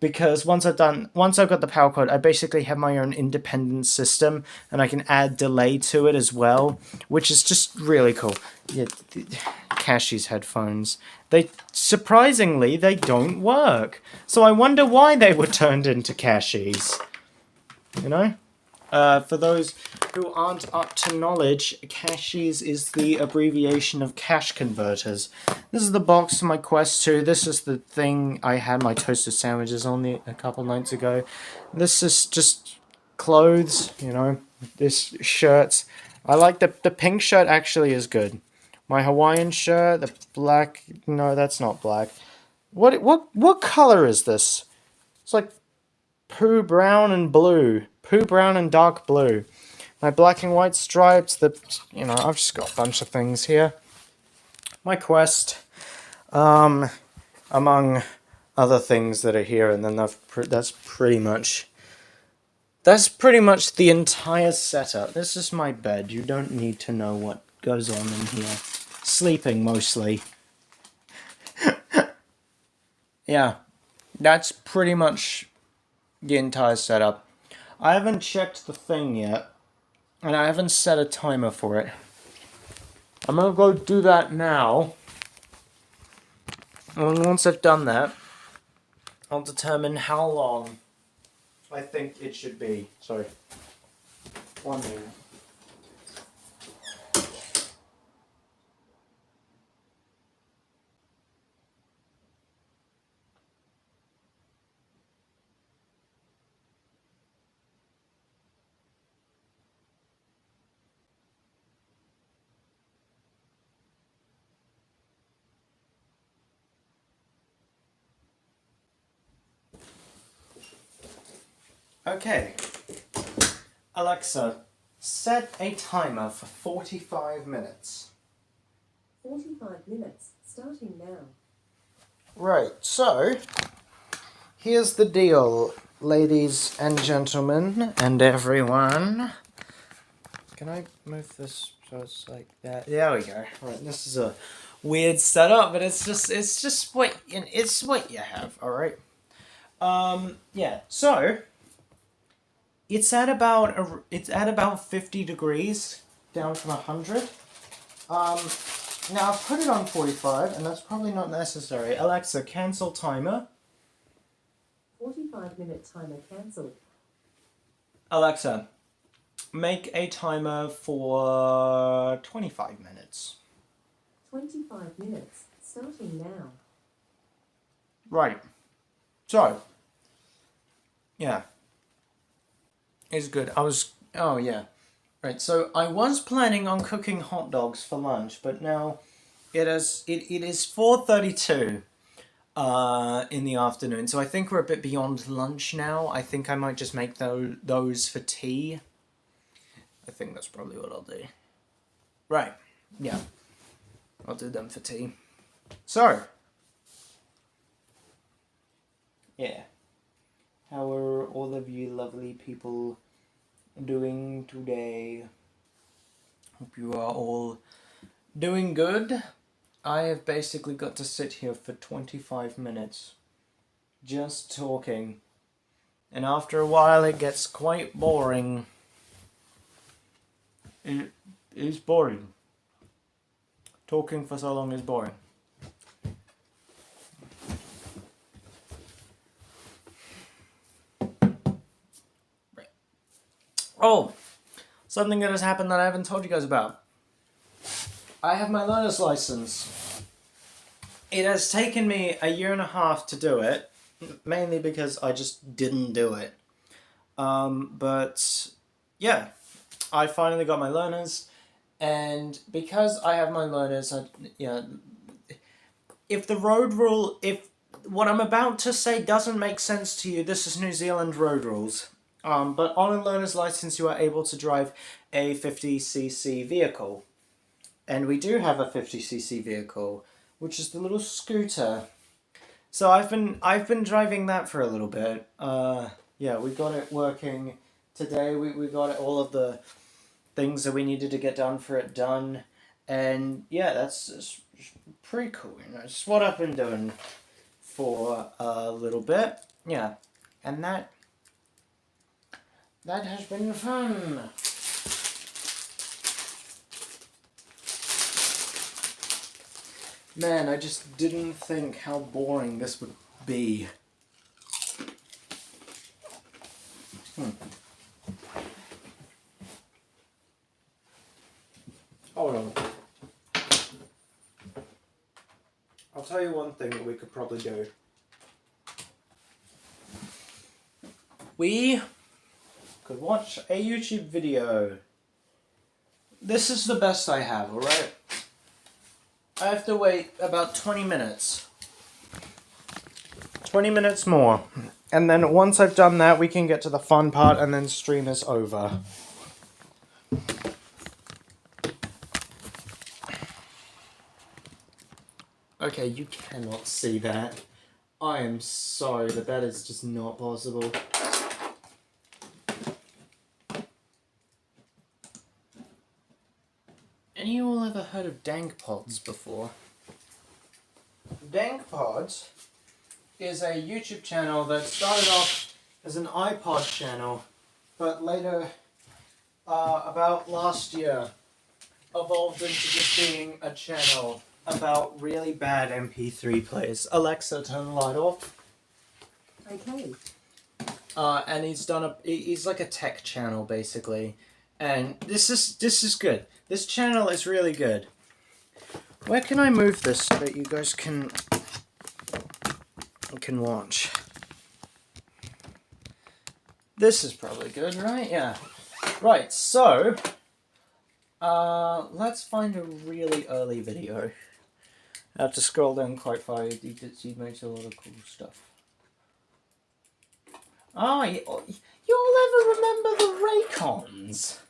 Because once I've got the power cord, I basically have my own independent system, and I can add delay to it as well, which is just really cool. Yeah, Cashy's headphones. Surprisingly, they don't work. So I wonder why they were turned into Cashy's. You know? For those who aren't up to knowledge, Cashies is the abbreviation of cash converters. This is the box for my Quest 2. This is the thing I had my toasted sandwiches on a couple nights ago. This is just clothes, you know, this shirts. I like the pink shirt actually is good. My Hawaiian shirt, the black, no, that's not black. What color is this? It's like poo brown and blue. Poo brown and dark blue. My black and white stripes, you know, I've just got a bunch of things here. My Quest, among other things that are here, and then that's pretty much the entire setup. This is my bed. You don't need to know what goes on in here. Sleeping, mostly. Yeah, that's pretty much the entire setup. I haven't checked the thing yet, and I haven't set a timer for it. I'm gonna go do that now, and once I've done that, I'll determine how long I think it should be. Sorry. 1 minute. Okay. Alexa, set a timer for 45 minutes. 45 minutes, starting now. Right, so here's the deal, ladies and gentlemen, and everyone. Can I move this so it's like that? There we go. Right, this is a weird setup, but it's just what you have. All right. Yeah. So it's at about 50 degrees down from 100. Now I've put it on 45, and that's probably not necessary. Alexa, cancel timer. 45-minute timer cancelled. Alexa, make a timer for 25 minutes. 25 minutes, starting now. Right. So, yeah. It's good. Oh yeah. Right, so I was planning on cooking hot dogs for lunch, but now it is 4:32 in the afternoon, so I think we're a bit beyond lunch now. I think I might just make those for tea. I think that's probably what I'll do. Right, yeah. I'll do them for tea. So, yeah. How are all of you lovely people doing today? Hope you are all doing good. I have basically got to sit here for 25 minutes just talking, and after a while it gets quite boring. It is boring. Talking for so long is boring. Oh, something that has happened that I haven't told you guys about. I have my learner's license. It has taken me 1.5 years to do it, mainly because I just didn't do it. But yeah, I finally got my learners, and because I have my learners, if what I'm about to say doesn't make sense to you, this is New Zealand road rules. But on a learner's license, you are able to drive a 50cc vehicle. And we do have a 50cc vehicle, which is the little scooter. So I've been driving that for a little bit. Yeah, we got it working today. We got it, all of the things that we needed to get done for it done. And yeah, that's pretty cool. You know, it's what I've been doing for a little bit. Yeah, and that has been fun. Man, I just didn't think how boring this would be. Hold on. I'll tell you one thing that we could probably do. We could watch a YouTube video. This is the best I have, alright? I have to wait about 20 minutes. 20 minutes more. And then once I've done that, we can get to the fun part and then stream is over. Okay, you cannot see that. I am sorry, but that is just not possible. Any of you all ever heard of Dank Pods before? Dank Pods is a YouTube channel that started off as an iPod channel, but later, about last year, evolved into just being a channel about really bad MP3 players. Alexa, turn the light off. Okay. And he's like a tech channel basically, and this is good. This channel is really good. Where can I move this so that you guys can watch? This is probably good, right? Yeah. Right. So, let's find a really early video. I have to scroll down quite far. He makes a lot of cool stuff. Oh, you all ever remember the Raycons?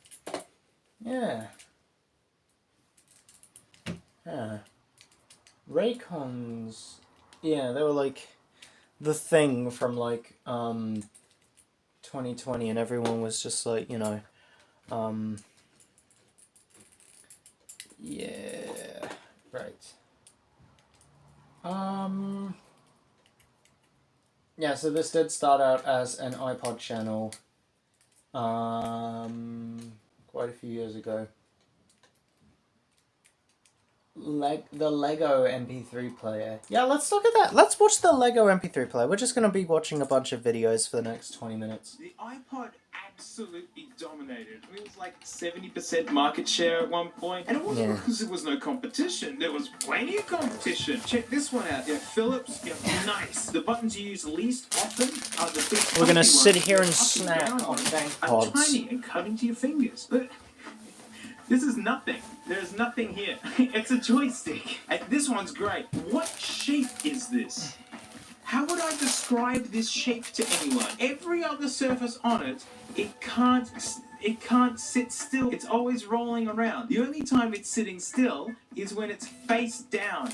Yeah. Yeah. Raycons. Yeah, they were like the thing from like 2020, and everyone was just like, you know, yeah, right. Yeah, so this did start out as an iPod channel, quite a few years ago. The Lego MP3 player. Yeah, let's look at that. Let's watch the Lego MP3 player. We're just going to be watching a bunch of videos for the next 20 minutes. The iPod absolutely dominated. I mean, it was like 70% market share at one point. And it wasn't because there was no competition. There was plenty of competition. Check this one out. Yeah, Philips, yeah, nice. The buttons you use least often are the big. We're going to sit here and snack on Dank Pods. Tiny and cut into your fingers. But this is nothing. There's nothing here. It's a joystick. And this one's great. What shape is this? How would I describe this shape to anyone? Every other surface on it, it can't sit still. It's always rolling around. The only time it's sitting still is when it's face down.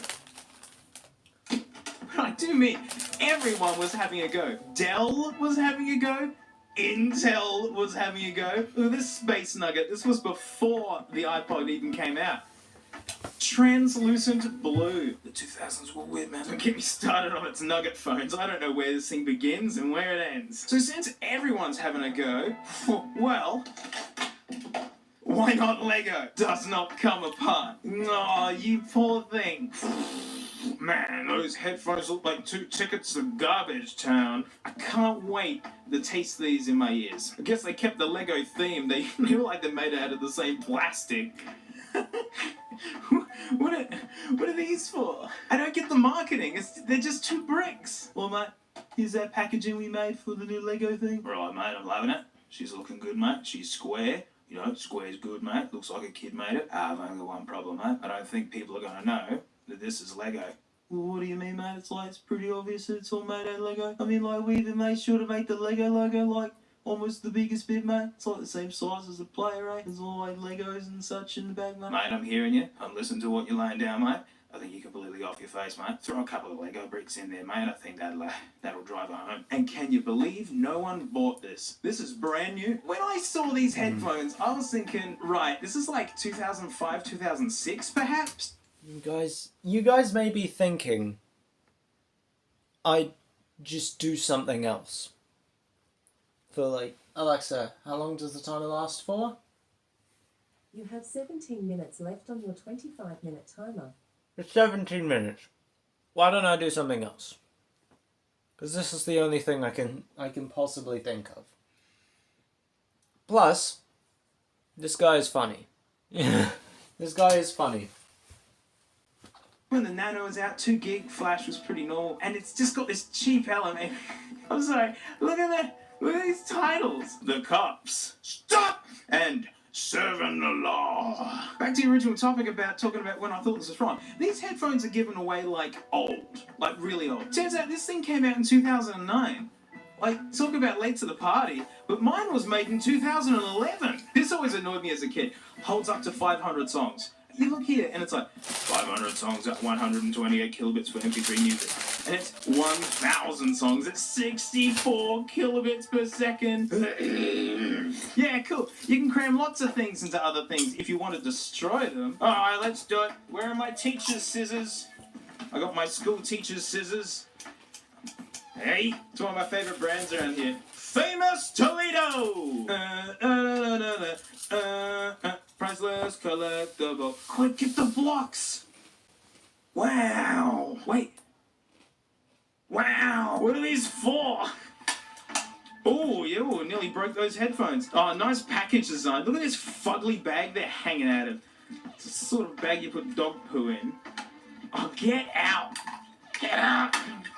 But I do mean, everyone was having a go. Dell was having a go. Intel was having a go. Look at this Space Nugget. This was before the iPod even came out. Translucent blue. The 2000s were weird, man. Don't get me started on its Nugget phones. I don't know where this thing begins and where it ends. So since everyone's having a go, well, why not Lego? Does not come apart. No, you poor thing. Man, those headphones look like 2 tickets to Garbage Town. I can't wait to taste these in my ears. I guess they kept the Lego theme. They look like they're made out of the same plastic. What are these for? I don't get the marketing. They're just 2 bricks. Well, mate, here's that packaging we made for the new Lego thing. Right, mate, I'm loving it. She's looking good, mate. She's square. You know, square's good, mate. Looks like a kid made it. I've only got one problem, mate. I don't think people are going to know that this is Lego. Well, what do you mean, mate? It's pretty obvious that it's all made out of Lego. I mean, like, we even made sure to make the Lego logo, like, almost the biggest bit, mate. It's like the same size as the player, eh? There's all like Legos and such in the bag, mate. Mate, I'm hearing you. I'm listening to what you're laying down, mate. I think you're completely off your face, mate. Throw a couple of Lego bricks in there, mate. I think that'll drive her home. And can you believe no one bought this? This is brand new. When I saw these headphones, I was thinking, right, this is like 2005, 2006, perhaps? You guys may be thinking, I'd just do something else. For like, Alexa, how long does the timer last for? You have 17 minutes left on your 25-minute timer. It's 17 minutes. Why don't I do something else? Because this is the only thing I can possibly think of. Plus, this guy is funny. This guy is funny. When the Nano was out, 2 gig flash was pretty normal, and it's just got this cheap element. I'm sorry, look at these titles. The Cops, Stop, and Serving the Law. Back to the original topic about talking about when I thought this was wrong. These headphones are given away like old, like really old. Turns out this thing came out in 2009. Like, talk about late to the party, but mine was made in 2011. This always annoyed me as a kid. Holds up to 500 songs. You look here, and it's like 500 songs at 128 kilobits for MP3 music. And it's 1,000 songs at 64 kilobits per second. Yeah, cool. You can cram lots of things into other things if you want to destroy them. Alright, let's do it. Where are my teacher's scissors? I got my school teacher's scissors. Hey, it's one of my favorite brands around here. Famous Toledo! Priceless, collectible. Quick, get the blocks! Wow! Wait. Wow! What are these for? Oh, yeah, nearly broke those headphones. Oh, nice package design. Look at this fugly bag they're hanging out of. It's the sort of bag you put dog poo in. Oh, get out! Get out!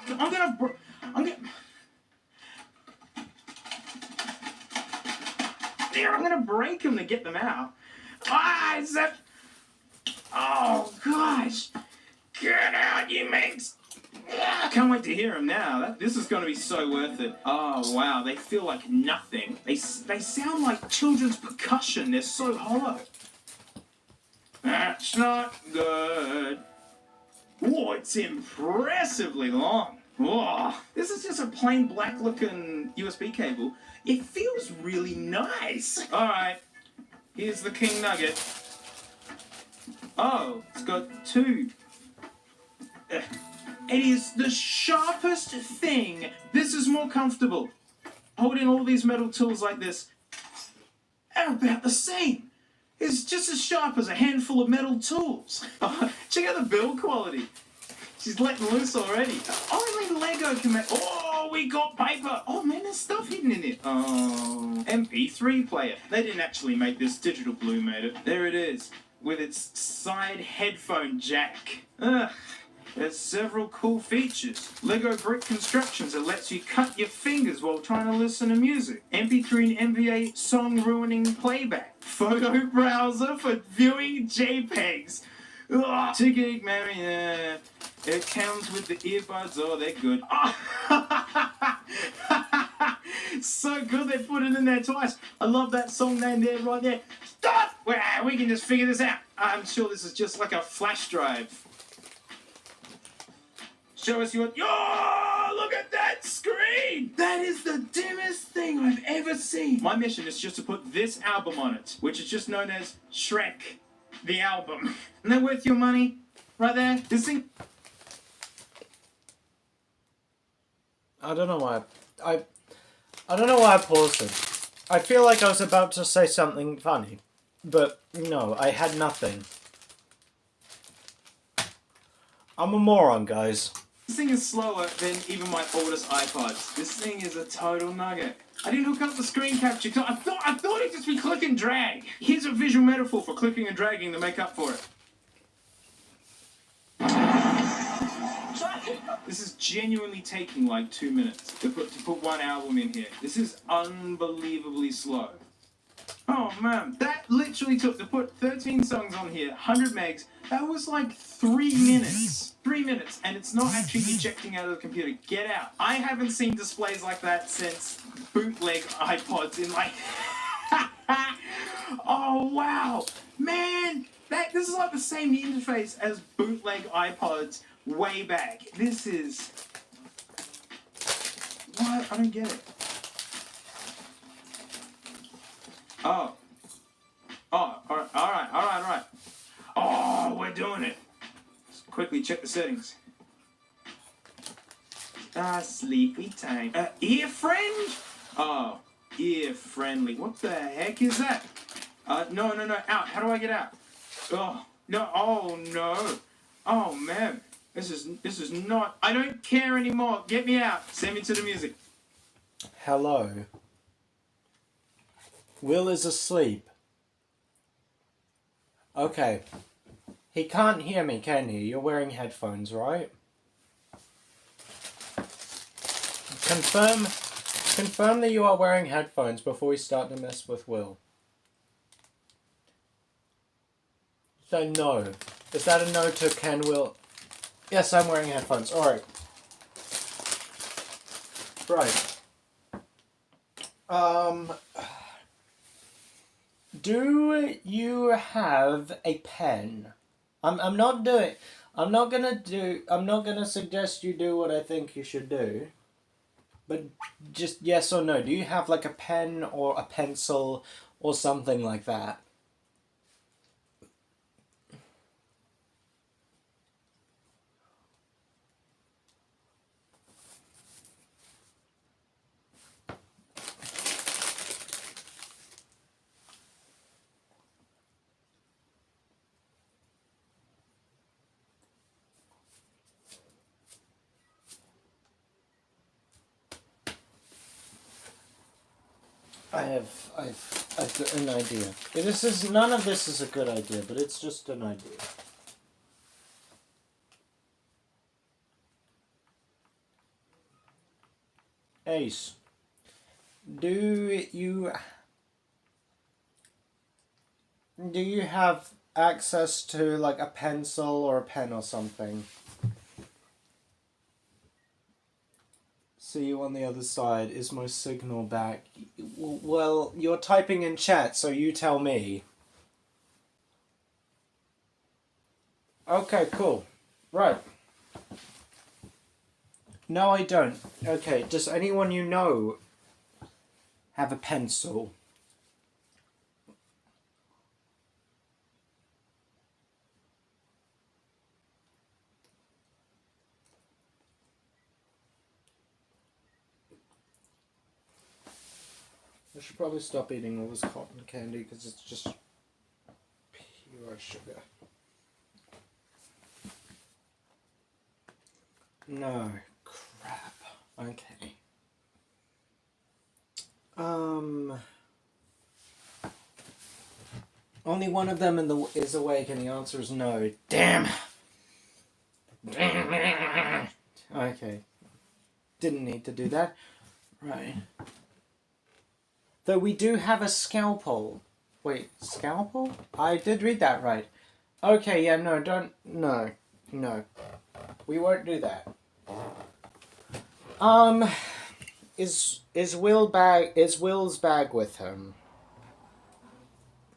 I'm gonna... There, I'm gonna break them to get them out. Ah, is that... Oh, gosh. Get out, you minx. I can't wait to hear them now. This is gonna be so worth it. Oh, wow, they feel like nothing. They sound like children's percussion. They're so hollow. That's not good. Oh, it's impressively long. Oh, this is just a plain black looking USB cable. It feels really nice. Alright, here's the King Nugget. Oh, it's got 2. It is the sharpest thing. This is more comfortable. Holding all these metal tools like this are about the same. It's just as sharp as a handful of metal tools. Check out the build quality. She's letting loose already. Only Lego can make... Oh, we got paper. Oh, man, there's stuff hidden in it. Oh, MP3 player. They didn't actually make this. Digital Blue made it. There it is, with its side headphone jack. There's several cool features. Lego brick constructions that lets you cut your fingers while trying to listen to music. MP3 and MVA song ruining playback. Photo browser for viewing JPEGs. 2 gig memory, yeah. It comes with the earbuds, oh, they're good. So good they put it in there twice. I love that song name there, right there. Stop! We can just figure this out. I'm sure this is just like a flash drive. Show us your... Oh, look at that screen! That is the dimmest thing I've ever seen. My mission is just to put this album on it, which is just known as Shrek, the album. Isn't that worth your money? Right there? This thing... I don't know why I don't know why I paused it. I feel like I was about to say something funny, but no, I had nothing. I'm a moron, guys. This thing is slower than even my oldest iPods. This thing is a total nugget. I didn't hook up the screen capture. I thought it'd just be click and drag. Here's a visual metaphor for clicking and dragging to make up for it. This is genuinely taking like 2 minutes to put one album in here. This is unbelievably slow. Oh man, that literally took to put 13 songs on here, 100 megs. That was like 3 minutes. 3 minutes, and it's not actually ejecting out of the computer. Get out. I haven't seen displays like that since bootleg iPods in like. Oh wow, man, this is like the same interface as bootleg iPods way back. This is what? I don't get it. Oh, all right. Oh, we're doing it. Let's quickly check the settings. Sleepy time. Ear friend? Oh, ear friendly. What the heck is that? No, out. How do I get out? Oh, no, oh no. Oh man, this is not, I don't care anymore. Get me out. Send me to the music. Hello. Will is asleep. Okay. He can't hear me, can he? You're wearing headphones, right? Confirm that you are wearing headphones before we start to mess with Will. So no. Is that a no to can Will? Yes, I'm wearing headphones. Alright. Right. Do you have a pen? I'm not gonna suggest you do what I think you should do. But just yes or no. Do you have like a pen or a pencil or something like that? I've got an idea. None of this is a good idea, but it's just an idea. Ace, do you have access to like a pencil or a pen or something? See you on the other side. Is my signal back? Well, you're typing in chat, so you tell me. Okay, cool. Right. No, I don't. Okay, does anyone you know have a pencil? I should probably stop eating all this cotton candy because it's just pure sugar. No, crap. Okay. Only one of them is awake, and the answer is no. Damn. Okay. Didn't need to do that. Right. Though we do have a scalpel. Wait, scalpel? I did read that right. Okay, yeah, no, no. We won't do that. Is Will's bag with him?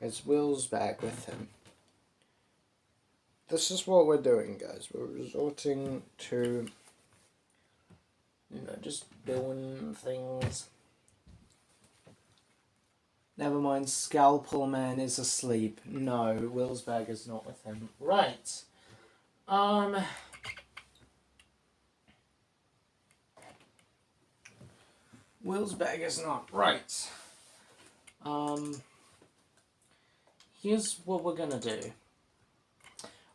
Is Will's bag with him? This is what we're doing, guys. We're resorting to, just doing things. Never mind, Scalpel Man is asleep. No, Will's bag is not with him. Right. Will's bag is not right. Here's what we're gonna do.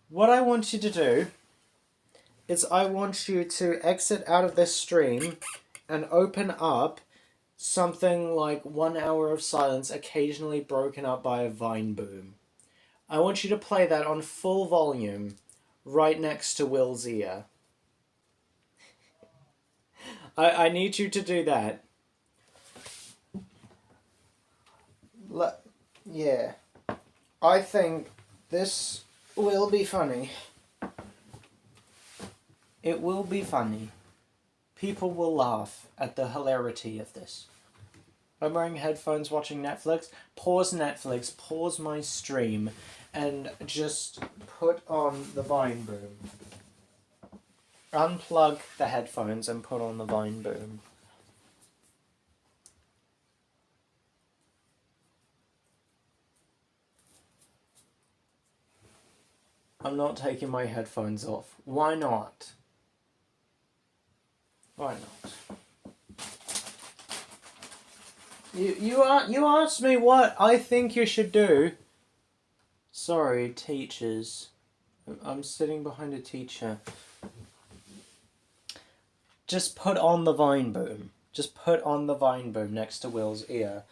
What I want you to do is I want you to exit out of this stream and open up something like 1 hour of silence, occasionally broken up by a vine boom. I want you to play that on full volume right next to Will's ear. I need you to do that. Yeah. I think this will be funny. It will be funny. People will laugh at the hilarity of this. I'm wearing headphones watching Netflix. Pause Netflix, pause my stream, and just put on the Vine Boom. Unplug the headphones and put on the Vine Boom. I'm not taking my headphones off. Why not? Why not? You asked me what I think you should do. Sorry, teachers. I'm sitting behind a teacher. Just put on the Vine Boom. Just put on the Vine Boom next to Will's ear.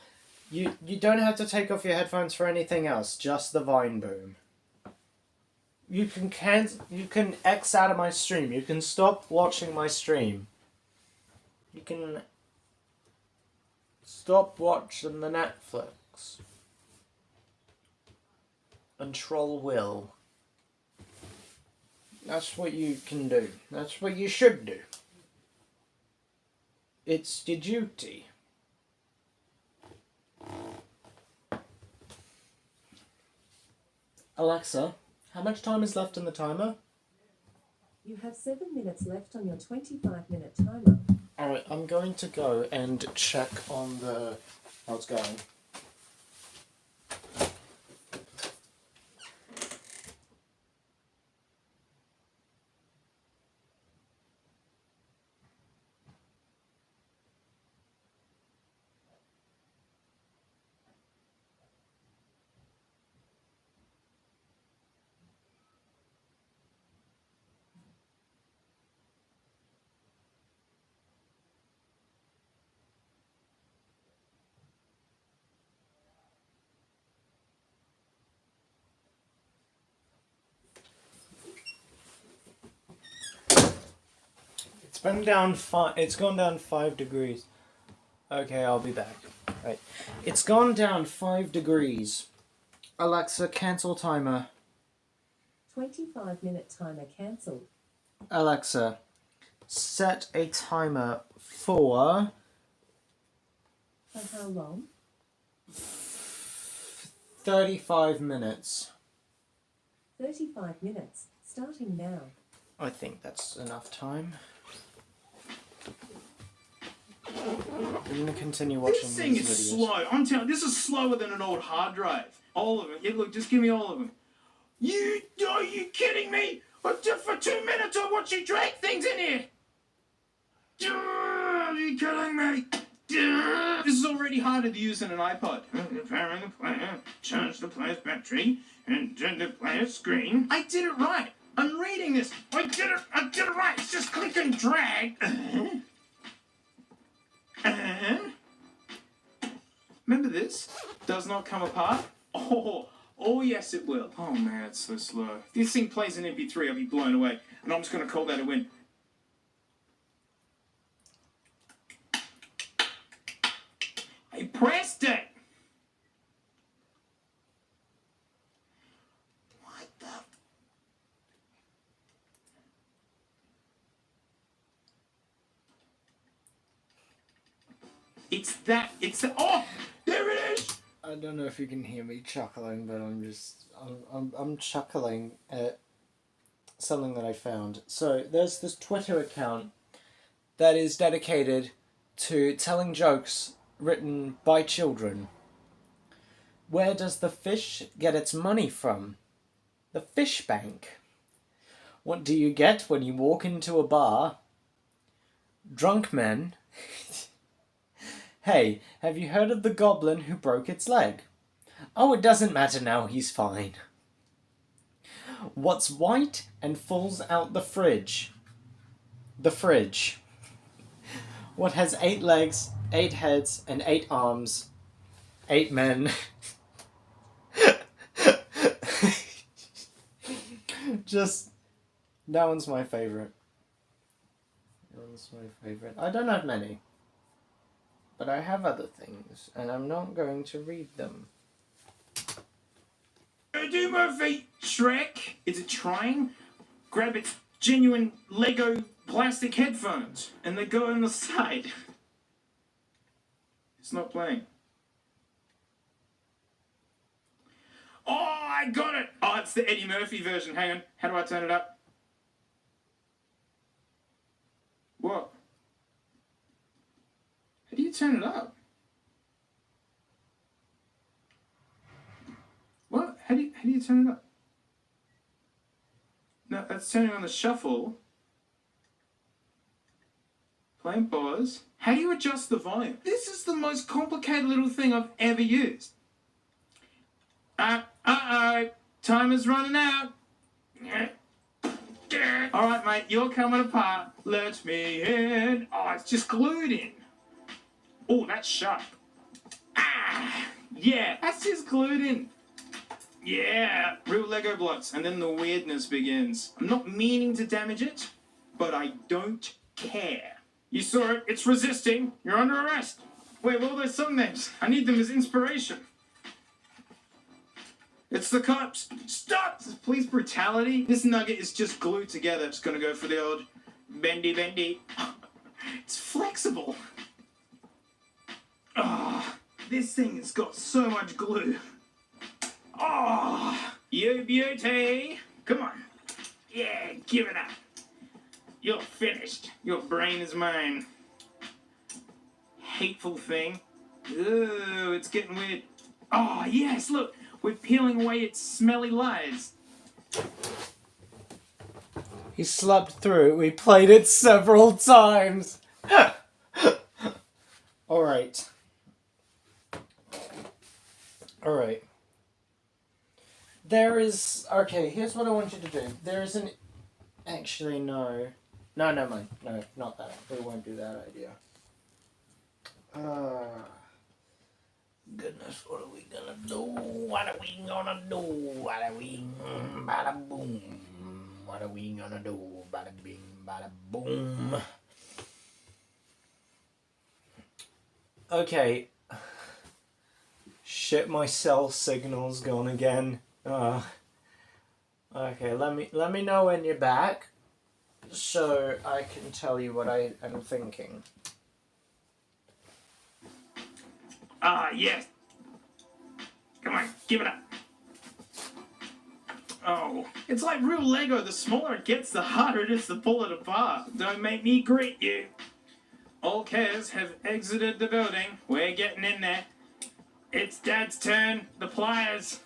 You don't have to take off your headphones for anything else. Just the Vine Boom. You can X out of my stream. You can stop watching my stream. You can stop watching the Netflix. And troll Will. That's what you can do. That's what you should do. It's your duty. Alexa, how much time is left in the timer? You have 7 minutes left on your 25-minute timer. Alright, I'm going to go and check on how it's going. It's gone down 5 degrees. Okay, I'll be back. Right. It's gone down 5 degrees. Alexa, cancel timer. 25-minute timer cancelled. Alexa, set a timer for... For how long? 35 minutes. 35 minutes, starting now. I think that's enough time. I'm gonna continue watching This thing these is videos. slow. I'm telling you, this is slower than an old hard drive. All of it. Yeah, look, just give me all of them. Are you kidding me? Just for 2 minutes I watch you drag things in here. Are you kidding me? This is already harder to use than an iPod. Powering the player, charge the player's battery, and turn the player's screen. I did it right. I'm reading this. I did it right. It's just click and drag. Remember this? Does not come apart. Oh yes it will. Oh man, it's so slow. If this thing plays an MP3, I'll be blown away. And I'm just going to call that a win. I pressed it! What the... It's the... Oh! There it is! I don't know if you can hear me chuckling, but I'm chuckling at something that I found. So there's this Twitter account that is dedicated to telling jokes written by children. Where does the fish get its money from? The fish bank. What do you get when you walk into a bar? Drunk men. Hey, have you heard of the goblin who broke its leg? Oh, it doesn't matter now, he's fine. What's white and falls out the fridge? The fridge. What has 8 legs, 8 heads, and 8 arms? 8 men. Just, that one's my favourite. That one's my favourite. I don't have many. But I have other things, and I'm not going to read them. Do Murphy! Shrek! Is it trying? Grab its genuine Lego plastic headphones and they go on the side. It's not playing. Oh, I got it! Oh, it's the Eddie Murphy version. Hang on. How do I turn it up? What? How do you turn it up? What? How do you turn it up? No, that's turning on the shuffle. Play and pause. How do you adjust the volume? This is the most complicated little thing I've ever used. Uh-oh. Time is running out. Alright, mate, you're coming apart. Let me in. Oh, it's just glued in. Oh, that's sharp. Ah! Yeah, that's just glued in. Yeah, real Lego blocks. And then the weirdness begins. I'm not meaning to damage it, but I don't care. You saw it. It's resisting. You're under arrest. Wait, what are those song names? I need them as inspiration. It's the cops. Stop! This is police brutality. This nugget is just glued together. It's gonna go for the old bendy bendy. It's flexible. Ah, this thing has got so much glue. Ah, you beauty. Come on. Yeah, give it up. You're finished. Your brain is mine. Hateful thing. Ooh, it's getting weird. Oh, yes, look. We're peeling away its smelly lies. He slept through. We played it several times. Alright. Alright. There is... Okay, here's what I want you to do. There is an... Actually, no. No, never mind. No, not that. We won't do that idea. Goodness, what are we gonna do? What are we gonna do? What are we... Bada boom. What are we gonna do? Bada bing, bada boom. Okay. Shit, my cell signal's gone again. Okay, let me know when you're back, so I can tell you what I am thinking. Ah, yes. Come on, give it up. Oh, it's like real Lego. The smaller it gets, the harder it is to pull it apart. Don't make me greet you. All cares have exited the building. We're getting in there. It's Dad's turn. The pliers.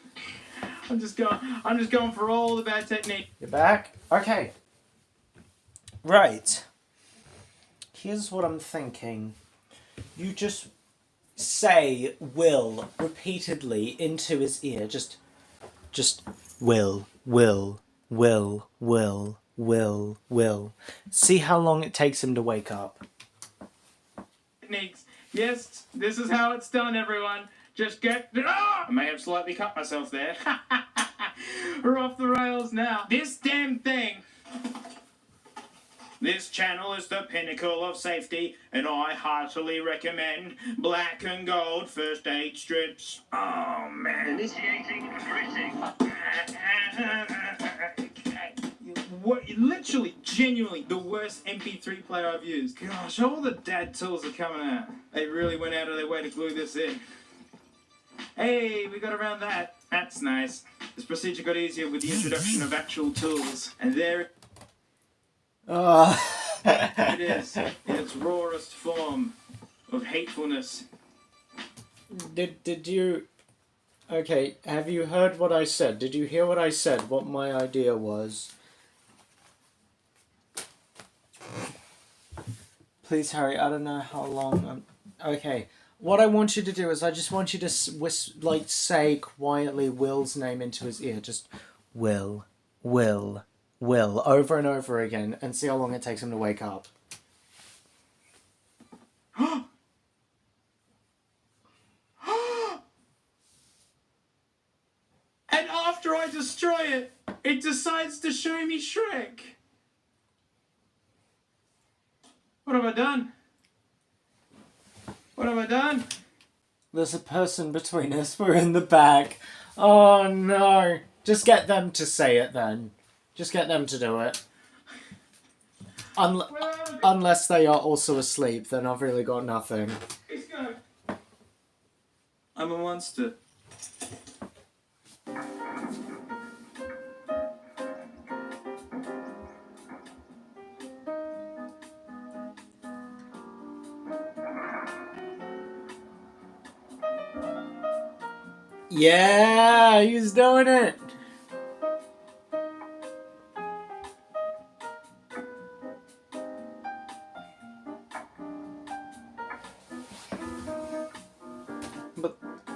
I'm just going for all the bad technique. You're back? Okay. Right. Here's what I'm thinking. You just say will repeatedly into his ear. Just will. See how long it takes him to wake up. Techniques. Yes, this is how it's done, everyone. Just get... Oh, I may have slightly cut myself there. We're off the rails now. This damn thing. This channel is the pinnacle of safety, and I heartily recommend black and gold first aid strips. Oh, man. Initiating dressing. What, literally, genuinely, the worst MP3 player I've used. Gosh, all the dad tools are coming out. They really went out of their way to glue this in. Hey, we got around that. That's nice. This procedure got easier with the introduction of actual tools. And there it is, in its rawest form of hatefulness. Did you... Okay, have you heard what I said? Did you hear what I said? What my idea was? Please hurry, I don't know how long I'm... Okay, what I want you to do is I just want you to say quietly Will's name into his ear. Just Will, over and over again, and see how long it takes him to wake up. And after I destroy it, it decides to show me Shrek. What have I done? What have I done? There's a person between us. We're in the back. Oh no. Just get them to say it then. Just get them to do it. Unless they are also asleep, then I've really got nothing. Let's go. I'm a monster. Yeah, he's doing it.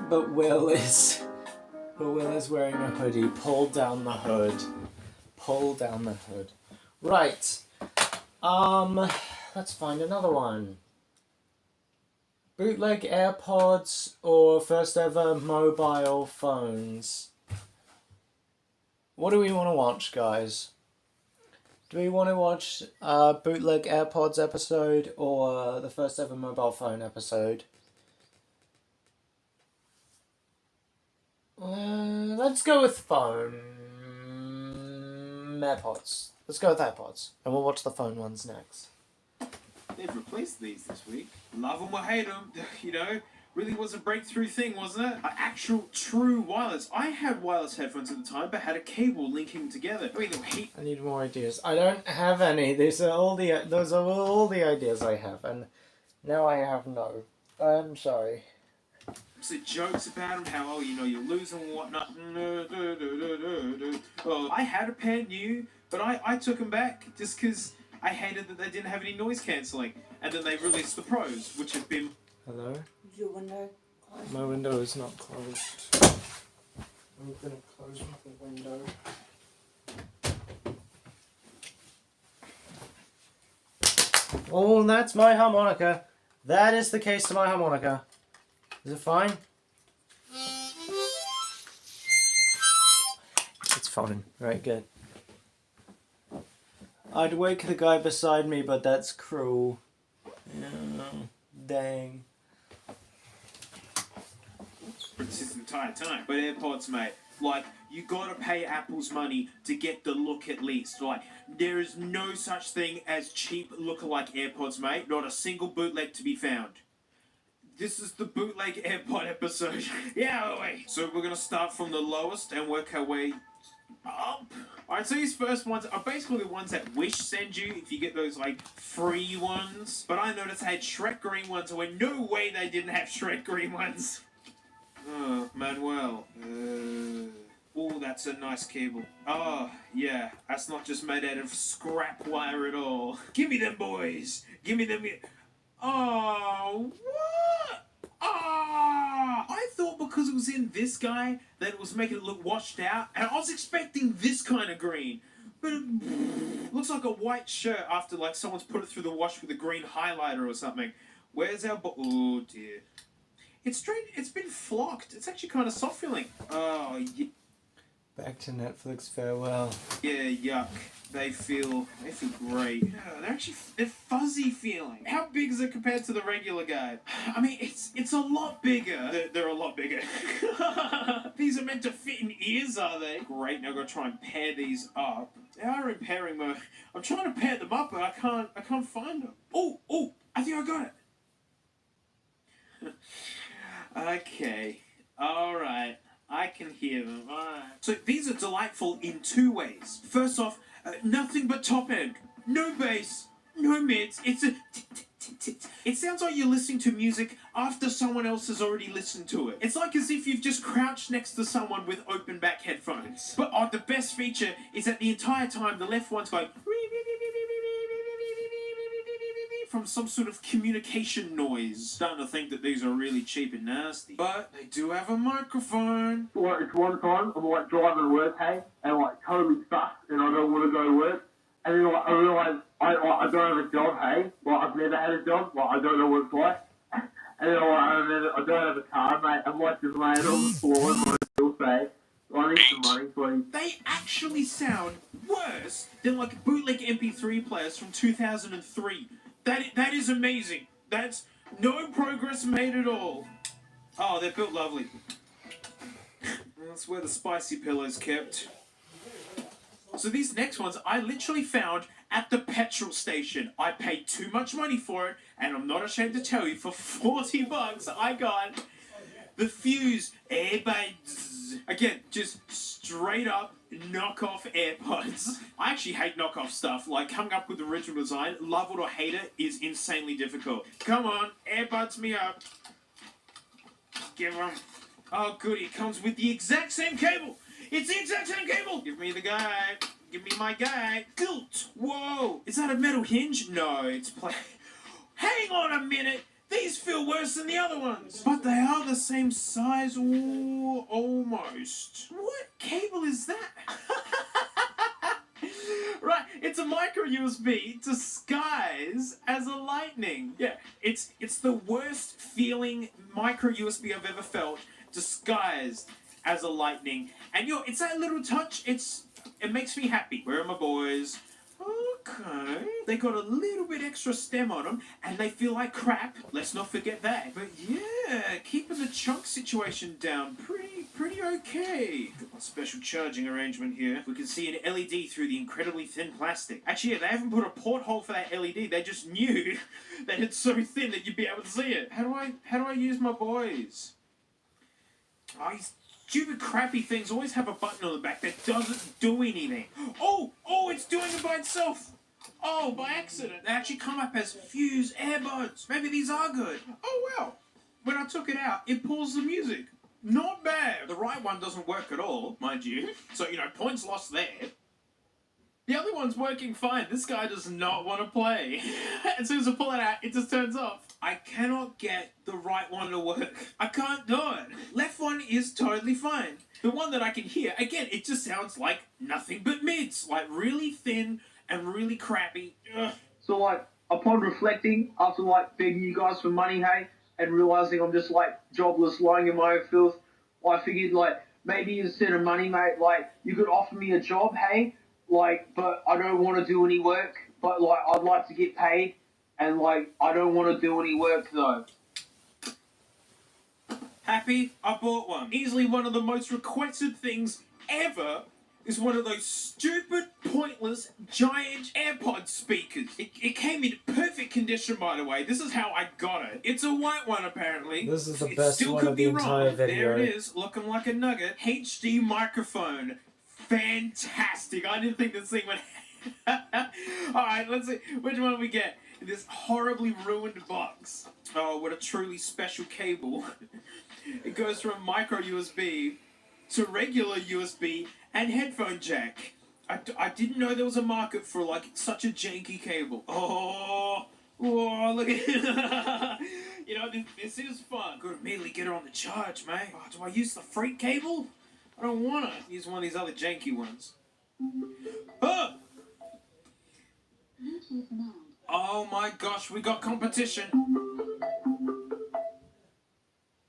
But Will is wearing a hoodie. Pull down the hood. Pull down the hood. Right. Let's find another one. Bootleg AirPods or first ever mobile phones? What do we want to watch, guys? Do we want to watch bootleg AirPods episode or the first ever mobile phone episode? Let's go with phone AirPods. Let's go with AirPods, and we'll watch the phone ones next. They've replaced these this week. Love them or hate them, you know. Really was a breakthrough thing, wasn't it? Actual, true wireless. I had wireless headphones at the time, but had a cable linking together. I mean, I need more ideas. I don't have any. Those are all the ideas I have, and now I have no. I'm sorry. So jokes about them, how, oh, you know, you're losing and whatnot. Well, I had a pair new, but I took them back just because I hated that they didn't have any noise cancelling. And then they released the Pros, which have been... Hello? Your window closed. My window is not closed. I'm gonna close the window. Oh, that's my harmonica. That is the case to my harmonica. Is it fine? It's fine. Right, good. I'd wake the guy beside me, but that's cruel. Yeah, dang. This entire time. But AirPods, mate, like, you gotta pay Apple's money to get the look at least. Like, there is no such thing as cheap lookalike AirPods, mate. Not a single bootleg to be found. This is the bootleg AirPod episode. Yeah, wait. So we're gonna start from the lowest and work our way up. Alright, so these first ones are basically the ones that Wish send you if you get those, like, free ones. But I noticed they had Shrek Green ones, and went, no way they didn't have Shrek Green ones. Oh, Manuel. Oh, that's a nice cable. Oh, yeah. That's not just made out of scrap wire at all. Give me them, boys. Give me them. Oh, what? Ah! I thought because it was in this guy that it was making it look washed out, and I was expecting this kind of green. But it looks like a white shirt after, like, someone's put it through the wash with a green highlighter or something. Where's our oh, dear. It's straight. It's been flocked. It's actually kind of soft feeling. Oh, yeah. Back to Netflix farewell. Yeah, yuck. They feel great. Yeah, they're fuzzy feeling. How big is it compared to the regular guy? I mean, it's a lot bigger. They're a lot bigger. These are meant to fit in ears, are they? Great. Now I'm gonna try and pair these up. They are in pairing mode. I'm trying to pair them up, but I can't find them. Oh! I think I got it. Okay. All right. I can hear them. All right. So these are delightful in two ways. First off, nothing but top end. No bass, no mids. It's a... It sounds like you're listening to music after someone else has already listened to it. It's like as if you've just crouched next to someone with open back headphones. But the best feature is that the entire time the left one's going... from some sort of communication noise. Starting to think that these are really cheap and nasty. But they do have a microphone. Well, it's one time I'm like driving to work, hey, and like totally stuck, and I don't want to go to work. And then like, I realise I don't have a job, hey. Like I've never had a job. Like I don't know what it's like. And then I don't have a car, mate. I'm like just laying on the floor and I still say, I need some money, please. They actually sound worse than like bootleg MP3 players from 2003. That is amazing. That's no progress made at all. Oh, they're built lovely. That's where the spicy pillow's kept. So these next ones I literally found at the petrol station. I paid too much money for it, and I'm not ashamed to tell you, for 40 bucks I got the Fuse earbuds. Again, just straight up knockoff AirPods. I actually hate knockoff stuff. Like, coming up with original design, love it or hate it, is insanely difficult. Come on, AirBuds me up. Give them. Oh, good, it comes with the exact same cable. It's the exact same cable. Give me the guy. Give me my guy. Gilt. Whoa. Is that a metal hinge? No, it's Hang on a minute. These feel worse than the other ones. But they are the same size. Ooh, almost. What cable is that? Right, it's a micro USB disguised as a lightning. Yeah, it's the worst feeling micro USB I've ever felt, disguised as a lightning. And it's that little touch, it makes me happy. Where are my boys? Okay. They got a little bit extra stem on them, and they feel like crap. Let's not forget that. But yeah, keeping the chunk situation down pretty okay. Got my special charging arrangement here. We can see an LED through the incredibly thin plastic. Actually, yeah, they haven't put a porthole for that LED. They just knew that it's so thin that you'd be able to see it. How do I use my boys? Oh, these stupid crappy things always have a button on the back that doesn't do anything. Oh, it's doing it by itself. Oh, by accident. They actually come up as Fuse earbuds. Maybe these are good. Oh, well. When I took it out, it pulls the music. Not bad. The right one doesn't work at all, mind you. So, points lost there. The other one's working fine. This guy does not want to play. As soon as I pull it out, it just turns off. I cannot get the right one to work. I can't do it. Left one is totally fine. The one that I can hear, again, it just sounds like nothing but mids. Like, really thin and really crappy. Ugh. So, upon reflecting, after, begging you guys for money, hey, and realising I'm just, jobless, lying in my own filth, I figured, maybe instead of money, mate, you could offer me a job, hey, but I don't want to do any work, but, I'd like to get paid, and, I don't want to do any work, though. Happy? I bought one. Easily one of the most requested things ever is one of those stupid, pointless, giant AirPod speakers. It came in perfect condition, by the way. This is how I got it. It's a white one, apparently. This is the It best still one could of be the entire wrong. video. There it is, looking like a nugget. HD microphone. Fantastic. I didn't think this thing would... Alright, let's see. Which one we get? This horribly ruined box. Oh, what a truly special cable. It goes from micro USB to regular USB and headphone jack. I didn't know there was a market for such a janky cable. Oh, look at it. This is fun. Gotta immediately get it on the charge, mate. Oh, do I use the freight cable? I don't wanna use one of these other janky ones. Oh! Oh my gosh, we got competition.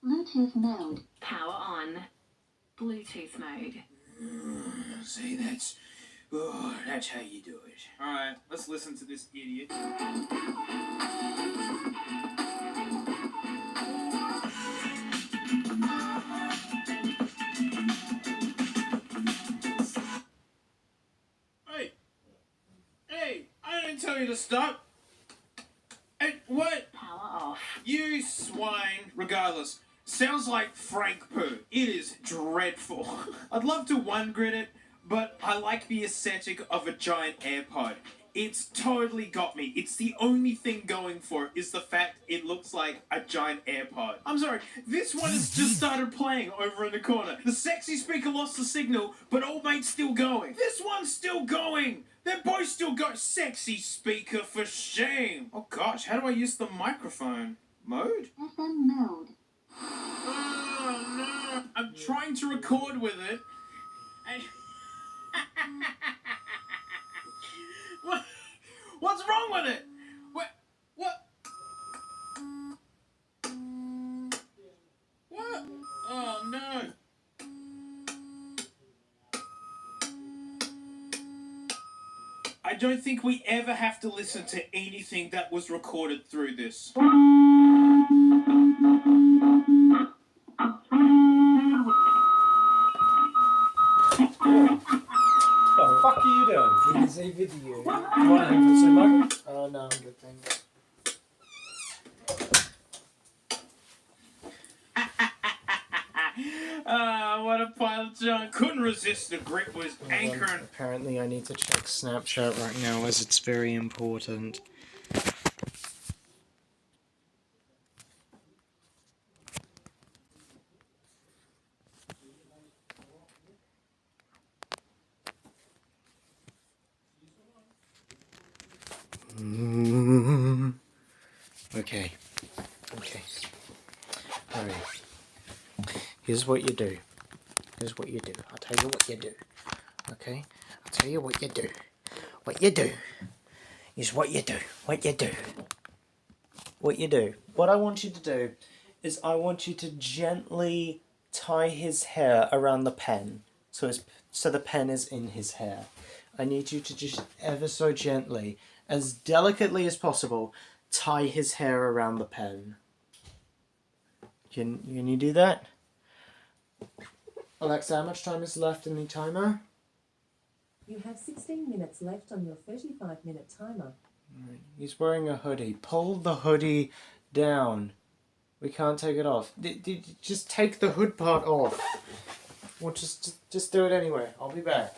Bluetooth mode. Power on. Bluetooth mode. See, that's how you do it. Alright, let's listen to this idiot. Hey, I didn't tell you to stop. Hey, what? Power off. You swine. Regardless, sounds like Frank poo. It is dreadful. I'd love to one-grid it, but I like the aesthetic of a giant AirPod. It's totally got me. It's the only thing going for it is the fact it looks like a giant AirPod. I'm sorry, this one has just started playing over in the corner. The sexy speaker lost the signal, but old mate's still going. This one's still going. They're both still got sexy speaker, for shame. Oh gosh, how do I use the microphone? Mode? FM mode. Oh no. I'm trying to record with it. And What's wrong with it? What? Oh no. I don't think we ever have to listen to anything that was recorded through this. want anything, Sumo? No, I'm good, thanks. What a pile of junk. Couldn't resist, the grip was anchoring. Apparently I need to check Snapchat right now as it's very important. Okay. Alright. Here's what you do. I'll tell you what you do. Okay? I'll tell you what you do. What you do is what you do. What you do. What you do. What I want you to do is I want you to gently tie his hair around the pen. So the pen is in his hair. I need you to just ever so gently, as delicately as possible, tie his hair around the pen. Can you do that? Alexa, how much time is left in the timer? You have 16 minutes left on your 35-minute timer. He's wearing a hoodie. Pull the hoodie down. We can't take it off. Just take the hood part off. Well, just do it anyway. I'll be back.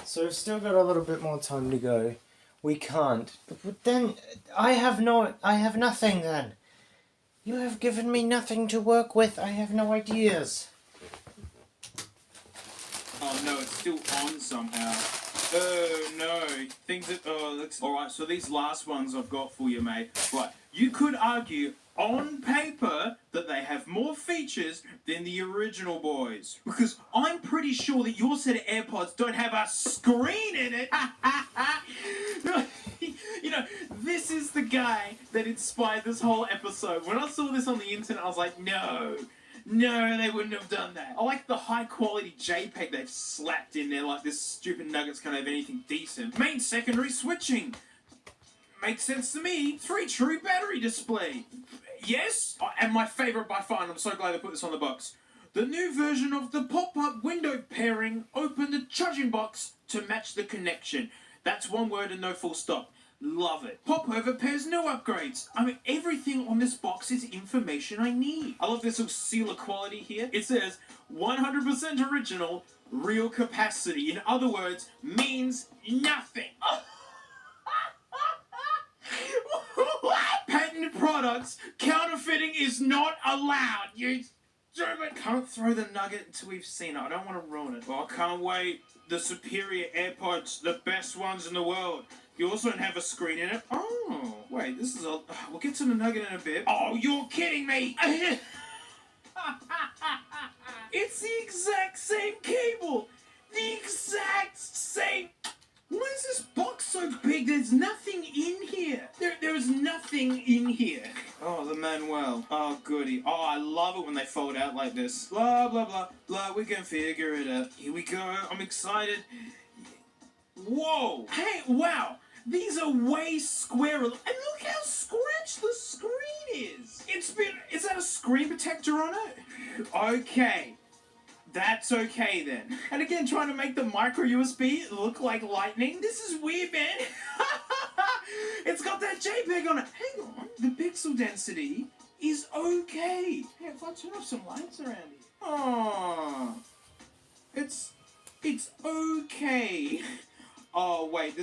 So we've still got a little bit more time to go. We can't. But then I have nothing then. You have given me nothing to work with. I have no ideas. Oh no, it's still on somehow. Oh no, looks alright. So these last ones I've got for you, mate. Right, you could argue on paper that they have more features than the original boys, because I'm pretty sure that your set of AirPods don't have a screen in it. You know, this is the guy that inspired this whole episode. When I saw this on the internet, I was like, no, they wouldn't have done that. I like the high quality JPEG they've slapped in there, like this stupid Nuggets can't have anything decent. Main secondary switching. Makes sense to me. 3 true battery display. Yes? Oh, and my favourite by far, and I'm so glad they put this on the box. The new version of the pop-up window pairing. Open the charging box to match the connection. That's one word and no full stop. Love it. Popover pairs no upgrades. I mean, everything on this box is information I need. I love this little seal of quality here. It says 100% original, real capacity. In other words, means nothing. Patented products, counterfeiting is not allowed. You stupid. Can't throw the nugget until we've seen it. I don't want to ruin it. Well, I can't wait. The superior AirPods, the best ones in the world. You also don't have a screen in it. Oh, wait, this is a... We'll get to the nugget in a bit. Oh, you're kidding me! It's the exact same cable! The exact same... Why is this box so big? There's nothing in here. There is nothing in here. Oh, the Manuel. Oh, goody. Oh, I love it when they fold out like this. Blah, blah, blah, blah. We can figure it out. Here we go. I'm excited. Whoa. Hey, wow. These are way squarer. And look how scratched the screen is. Is that a screen protector on it? Okay. That's okay then. And again, trying to make the micro USB look like lightning. This is weird, man. It's got that JPEG on it. Hang on. The pixel density is okay. Hey, if I turn off some lights around here. Oh. It's okay. Oh wait,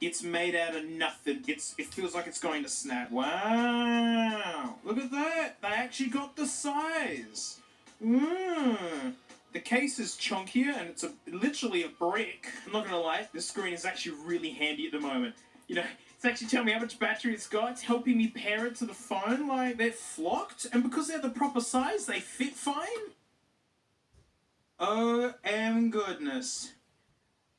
it's made out of nothing. It feels like it's going to snap. Wow. Look at that. They actually got the size. The case is chunkier and it's literally a brick. I'm not gonna lie, this screen is actually really handy at the moment. You know, it's actually telling me how much battery it's got. It's helping me pair it to the phone. Like, they're flocked, and because they're the proper size, they fit fine. OM goodness.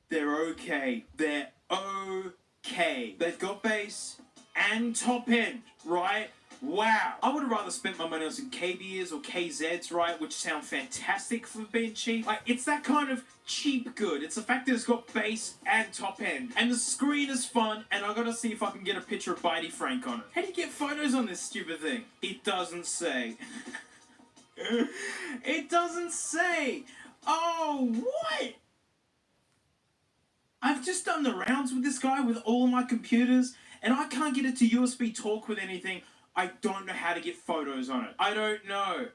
They're okay. They're okay. They've got bass and top end, right? Wow. I would have rather spent my money on some KBs or KZs, right? Which sound fantastic for being cheap. Like, it's that kind of cheap good. It's the fact that it's got bass and top end. And the screen is fun, and I gotta see if I can get a picture of Bitey Frank on it. How do you get photos on this stupid thing? It doesn't say. It doesn't say. Oh, what? I've just done the rounds with this guy with all my computers, and I can't get it to USB talk with anything. I don't know how to get photos on it. I don't know.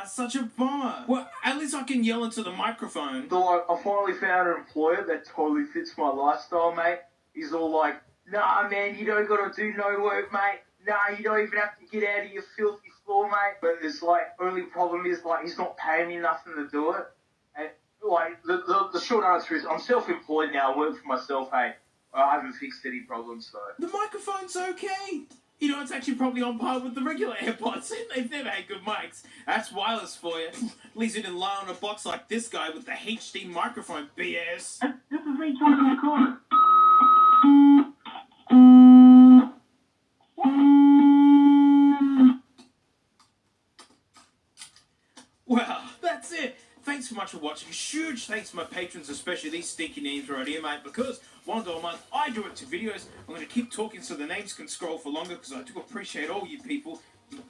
It's such a bummer. Well, at least I can yell into the microphone. So I finally found an employer that totally fits my lifestyle, mate. He's all like, nah, man, you don't gotta do no work, mate. Nah, you don't even have to get out of your filthy floor, mate. But it's like, only problem is, like, he's not paying me nothing to do it. And, like, the short answer is, I'm self-employed now. I work for myself, hey. I haven't fixed any problems, so. The microphone's okay. You know, it's actually probably on par with the regular AirPods. They've never had good mics. That's wireless for you. At least you didn't lie on a box like this guy with the HD microphone BS. This is me trying to record. Well, that's it. Thanks so much for watching. Huge thanks to my patrons, especially these stinky names right here, mate, because $1 a month, I do it to videos. I'm going to keep talking so the names can scroll for longer, because I do appreciate all you people.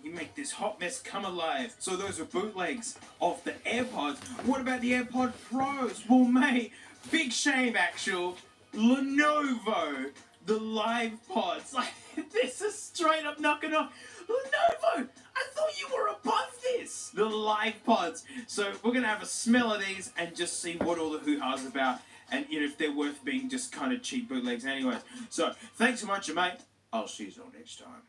You make this hot mess come alive. So those are bootlegs of the AirPods. What about the AirPod Pros? Well, mate, big shame, actual. Lenovo, the live pods. Like, this is straight up knocking off. Lenovo, I thought you were above this. The live pods. So we're going to have a smell of these and just see what all the hoo-ha's about. And, you know, if they're worth being just kind of cheap bootlegs anyways. So, thanks so much, mate. I'll see you all next time.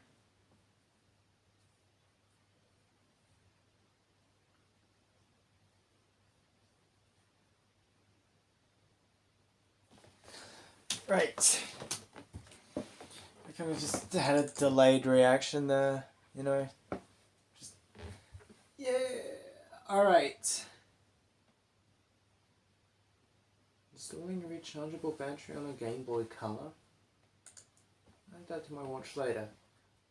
Right. I kind of just had a delayed reaction there, you know. Just, yeah. Alright. Installing a rechargeable battery on a Game Boy Color. Add that to my watch later.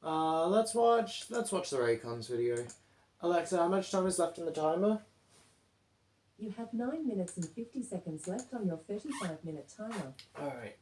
Let's watch the Raycons video. Alexa, how much time is left in the timer? You have 9 minutes and 50 seconds left on your 35-minute timer. Alright.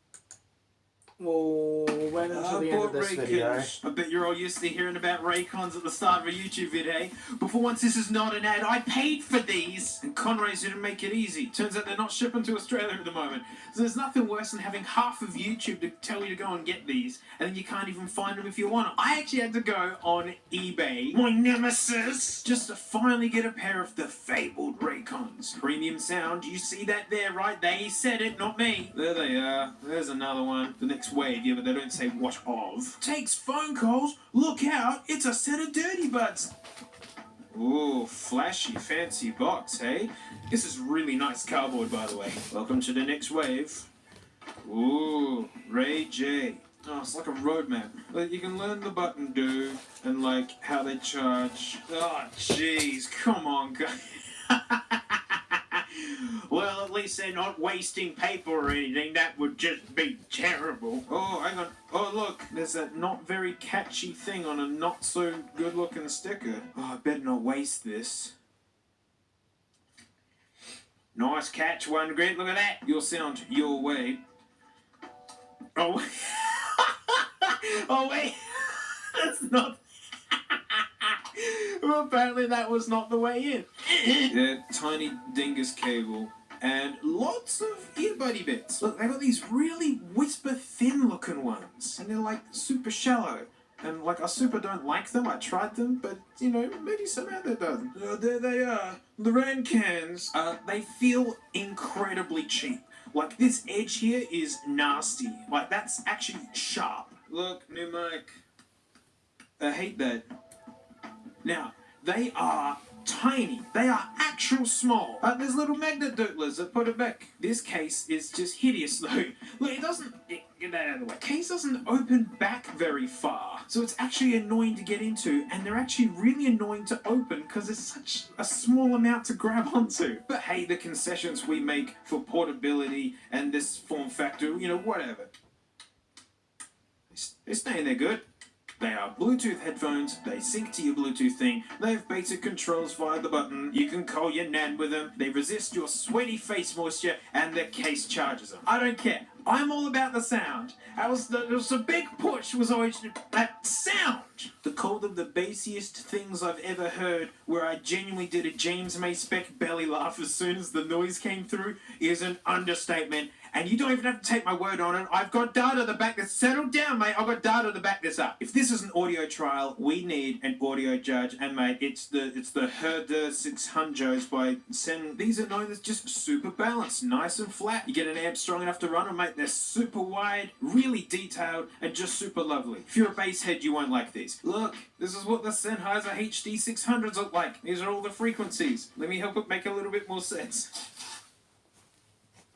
We'll wait until the end of this video. I bet you're all used to hearing about Raycons at the start of a YouTube video. But for once, this is not an ad. I paid for these. And Conrays didn't make it easy. Turns out they're not shipping to Australia at the moment. So there's nothing worse than having half of YouTube to tell you to go and get these. And then you can't even find them if you want them. I actually had to go on eBay, my nemesis, just to finally get a pair of the fabled Raycons. Premium sound. You see that there, right? They said it, not me. There they are. There's another one. The next wave, yeah, but they don't say what of. Takes phone calls. Look out, it's a set of dirty buds. Ooh, flashy, fancy box, hey? This is really nice cardboard, by the way. Welcome to the next wave. Ooh, Ray J. Oh, it's like a roadmap. Like, you can learn the button do and, like, how they charge. Oh, jeez, come on, guys. Well, at least they're not wasting paper or anything. That would just be terrible. Oh, hang on. Oh, look. There's that not very catchy thing on a not so good looking sticker. Oh, I better not waste this. Nice catch, One Grit. Look at that. Your sound your way. Oh, oh wait. That's not... Well, apparently that was not the way in. Yeah, tiny dingus cable. And lots of earbuddy bits. Look, they got these really whisper thin looking ones. And they're like super shallow. And like I super don't like them. I tried them, but you know, maybe some out there doesn't. There they are. The Rancans. They feel incredibly cheap. Like this edge here is nasty. Like that's actually sharp. Look, new mic. I hate that. Now, they are tiny. They are actual small. There's little magnet dootlers that put it back. This case is just hideous though. Look, it doesn't... Get that out of the way. Case doesn't open back very far, so it's actually annoying to get into, and they're actually really annoying to open because there's such a small amount to grab onto. But hey, the concessions we make for portability and this form factor, you know, whatever. They're staying there good. They are Bluetooth headphones, they sync to your Bluetooth thing, they have basic controls via the button, you can call your nan with them, they resist your sweaty face moisture, and the case charges them. I don't care. I'm all about the sound. That was the big push was always that sound. To call them the bassiest things I've ever heard, where I genuinely did a James May spec belly laugh as soon as the noise came through, is an understatement. And you don't even have to take my word on it. I've got data to back this. Settle down, mate. I've got data to back this up. If this is an audio trial, we need an audio judge. And mate, it's the Herder 600s by Sen. These are known as just super balanced, nice and flat. You get an amp strong enough to run them, mate. They're super wide, really detailed, and just super lovely. If you're a bass head, you won't like these. Look, this is what the Sennheiser HD 600s look like. These are all the frequencies. Let me help it make a little bit more sense.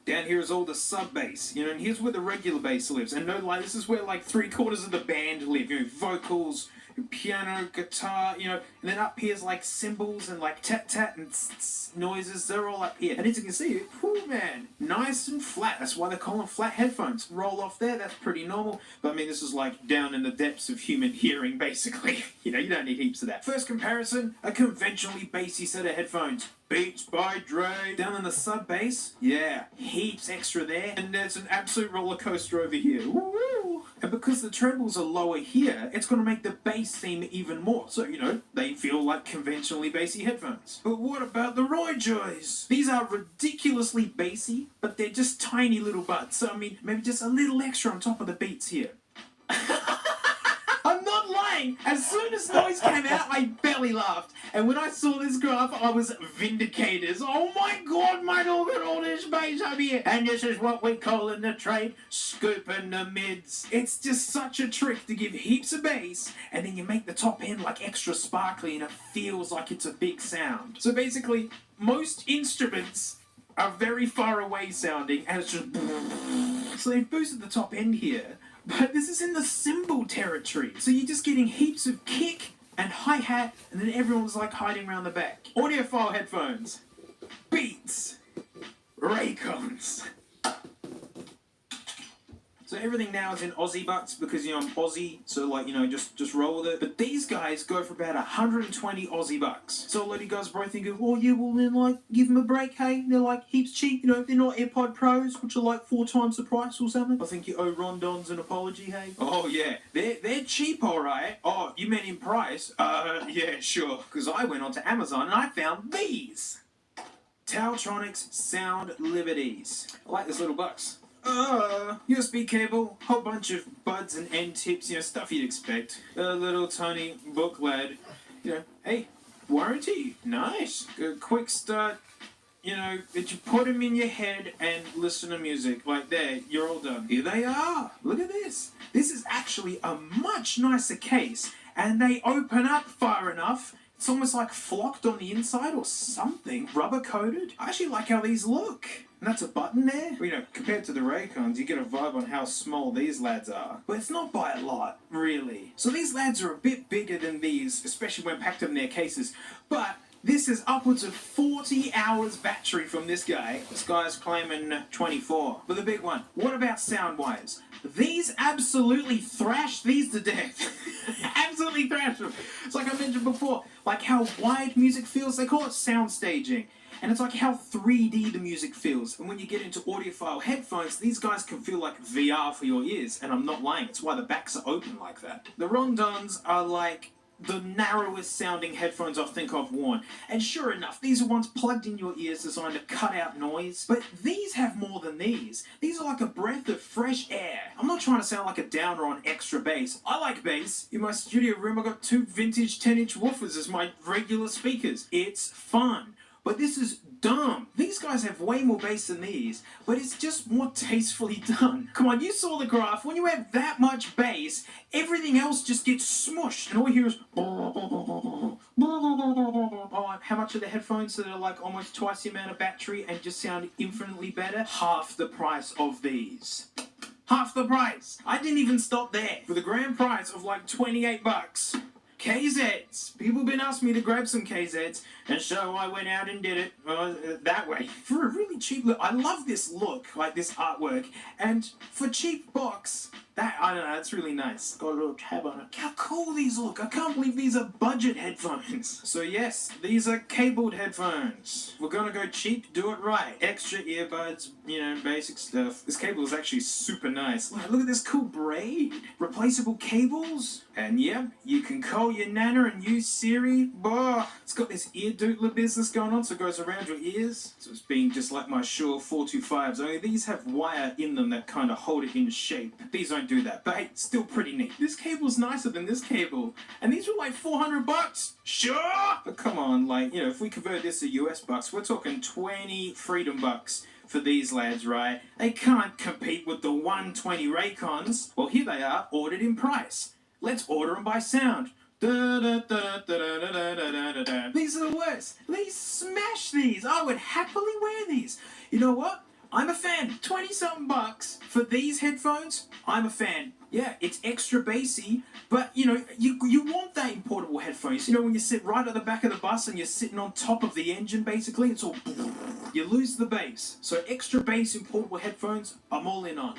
Down here is all the sub bass, you know, and here's where the regular bass lives. And no lie, this is where like 3/4 of the band live, you know, vocals, piano, guitar, you know, and then up here's like cymbals and like tat-tat and noises, they're all up here. And as you can see, whew, man, nice and flat. That's why they call them flat headphones. Roll off there, that's pretty normal. But I mean, this is like down in the depths of human hearing, basically. You know, you don't need heaps of that. First comparison, a conventionally bassy set of headphones. Beats by Dre. Down in the sub bass, yeah, heaps extra there. And there's an absolute roller coaster over here. Woo-woo. And because the trebles are lower here, it's going to make the bass seem even more. So, you know, they feel like conventionally bassy headphones. But what about the Roy Joys? These are ridiculously bassy, but they're just tiny little buds. So, I mean, maybe just a little extra on top of the beats here. I'm not lying. As soon as noise came out, I belly laughed. And when I saw this graph, I was vindicated. Oh my God, mate, look at all this bass up here. And this is what we call in the trade, scooping the mids. It's just such a trick to give heaps of bass, and then you make the top end like extra sparkly, and it feels like it's a big sound. So basically, most instruments are very far away sounding, and it's just... So they've boosted the top end here. But this is in the cymbal territory. So you're just getting heaps of kick and hi-hat, and then everyone's like hiding around the back. Audiophile headphones. Beats. Raycons. So everything now is in Aussie bucks because, you know, I'm Aussie, so like, you know, just roll with it. But these guys go for about 120 Aussie bucks. So a lot of you guys are both thinking, oh yeah, well then like, give them a break, hey? They're like heaps cheap, you know, they're not AirPod Pros, which are like 4 times the price or something. I think you owe Rondons an apology, hey? Oh yeah, they're cheap, alright. Oh, you meant in price? Yeah, sure. Because I went onto Amazon and I found these. Taotronics Sound Liberties. I like this little box. USB cable, whole bunch of buds and end tips, you know, stuff you'd expect. A little tiny book lad, you know, hey, warranty, nice. A quick start, you know, that you put them in your head and listen to music. Like there, you're all done. Here they are. Look at this. This is actually a much nicer case, and they open up far enough. It's almost like flocked on the inside or something, rubber coated. I actually like how these look. And that's a button there. Well, you know, compared to the Raycons, you get a vibe on how small these lads are. But it's not by a lot, really. So these lads are a bit bigger than these, especially when packed in their cases. But this is upwards of 40 hours battery from this guy. This guy's claiming 24. But the big one, what about sound-wise? These absolutely thrash these to death. Absolutely thrash them. It's like I mentioned before, like how wide music feels. They call it sound staging. And it's like how 3D the music feels. And when you get into audiophile headphones, these guys can feel like VR for your ears. And I'm not lying, it's why the backs are open like that. The Rondons are like the narrowest sounding headphones I think I've worn. And sure enough, these are ones plugged in your ears designed to cut out noise. But these have more than these. These are like a breath of fresh air. I'm not trying to sound like a downer on extra bass. I like bass. In my studio room, I got 2 vintage 10-inch woofers as my regular speakers. It's fun. But this is dumb. These guys have way more bass than these, but it's just more tastefully done. Come on, you saw the graph. When you have that much bass, everything else just gets smushed, and all you hear is... Oh, how much are the headphones that are like almost twice the amount of battery and just sound infinitely better? Half the price of these. half the price. I didn't even stop there. For the grand price of like 28 bucks. KZs. People been asking me to grab some KZs, and so I went out and did it that way. For a really cheap look. I love this look, like this artwork, and for cheap bucks, I don't know, that's really nice. Got a little tab on it. How cool these look. I can't believe these are budget headphones. So yes, these are cabled headphones. We're gonna go cheap, do it right. Extra earbuds, you know, basic stuff. This cable is actually super nice. Look at this cool braid. Replaceable cables. And yep, you can call your nana and use Siri. Bah, it's got this ear doodler business going on, so it goes around your ears. So it's being just like my Shure 425s, only these have wire in them that kind of hold it in shape. These don't do that, but hey, still pretty neat. This cable's nicer than this cable, and these were like 400 bucks. Sure! But come on, like, you know, if we convert this to US bucks, we're talking 20 freedom bucks for these lads, right? They can't compete with the 120 Raycons. Well, here they are, ordered in price. Let's order them by sound. These are the worst. These smash these. I would happily wear these. You know what? I'm a fan. 20-something bucks for these headphones. I'm a fan. Yeah, it's extra bassy, but you know, you want that in portable headphones. You know, when you sit right at the back of the bus and you're sitting on top of the engine, basically, it's all you lose the bass. So extra bass in portable headphones, I'm all in on.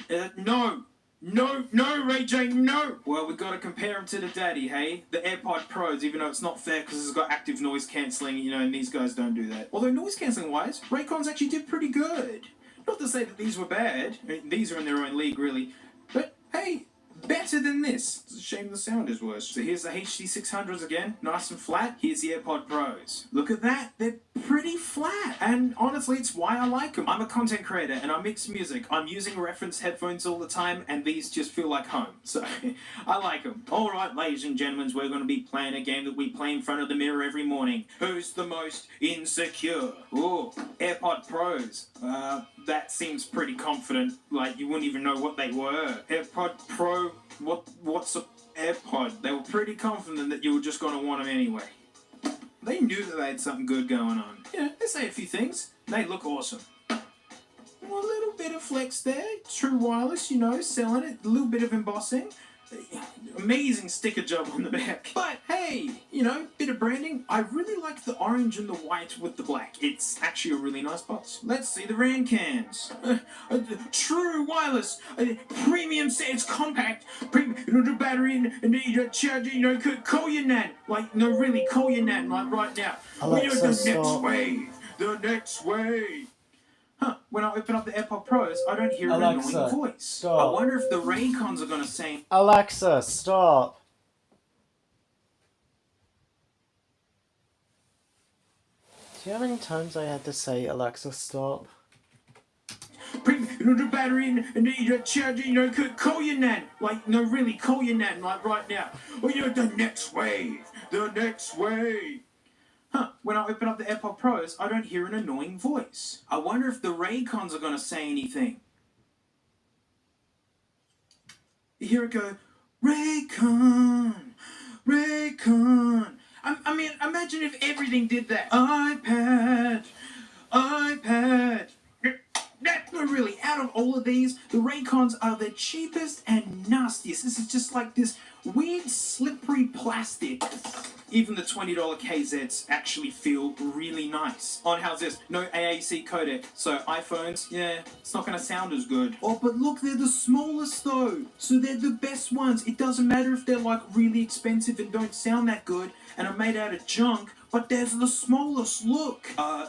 No, Ray J, no! Well, we gotta compare them to the daddy, hey? The AirPod Pros, even though it's not fair because it's got active noise cancelling, you know, and these guys don't do that. Although noise cancelling wise, Raycons actually did pretty good. Not to say that these were bad. I mean, these are in their own league, really. But, hey, better than this. It's a shame the sound is worse. So here's the HD600s again, nice and flat. Here's the AirPod Pros. Look at that, they're pretty flat. And honestly, it's why I like them. I'm a content creator and I mix music. I'm using reference headphones all the time and these just feel like home. So I like them. All right, ladies and gentlemen, we're going to be playing a game that we play in front of the mirror every morning. Who's the most insecure? Ooh, AirPod Pros. That seems pretty confident. Like you wouldn't even know what they were. AirPod Pro, what's a AirPod? They were pretty confident that you were just going to want them anyway. They knew that they had something good going on. Yeah, they say a few things. They look awesome. Well, a little bit of flex there. True wireless, you know, selling it. A little bit of embossing. Amazing sticker job on the back. But hey, you know, bit of branding. I really like the orange and the white with the black. It's actually a really nice box. Let's see the RAN cans. True wireless, premium. It's compact. The battery and the charger. You know, call your nan. Like, no, really, call your nan. Like right now. Alexa, the stop. next wave. The next wave. Huh, when I open up the AirPod Pros, I don't hear an Alexa, annoying voice. stop. I wonder if the Raycons are going to say... Alexa, stop. Do you know how many times I had to say Alexa, stop? The battery and the charger, you know, call your nan. Like, no, really, call your nan, like right now. You know, the next wave. The next wave. Huh, when I open up the AirPod Pros, I don't hear an annoying voice. I wonder if the Raycons are going to say anything. You hear it go, Raycon, Raycon. I mean, imagine if everything did that. iPad. No, really, out of all of these, the Raycons are the cheapest and nastiest. This is just like this weird, slippery plastic. Even the $20 KZs actually feel really nice. On how's this? No AAC codec. So iPhones, yeah, it's not going to sound as good. Oh, but look, they're the smallest though. So they're the best ones. It doesn't matter if they're like really expensive and don't sound that good and are made out of junk, but there's the smallest. Look.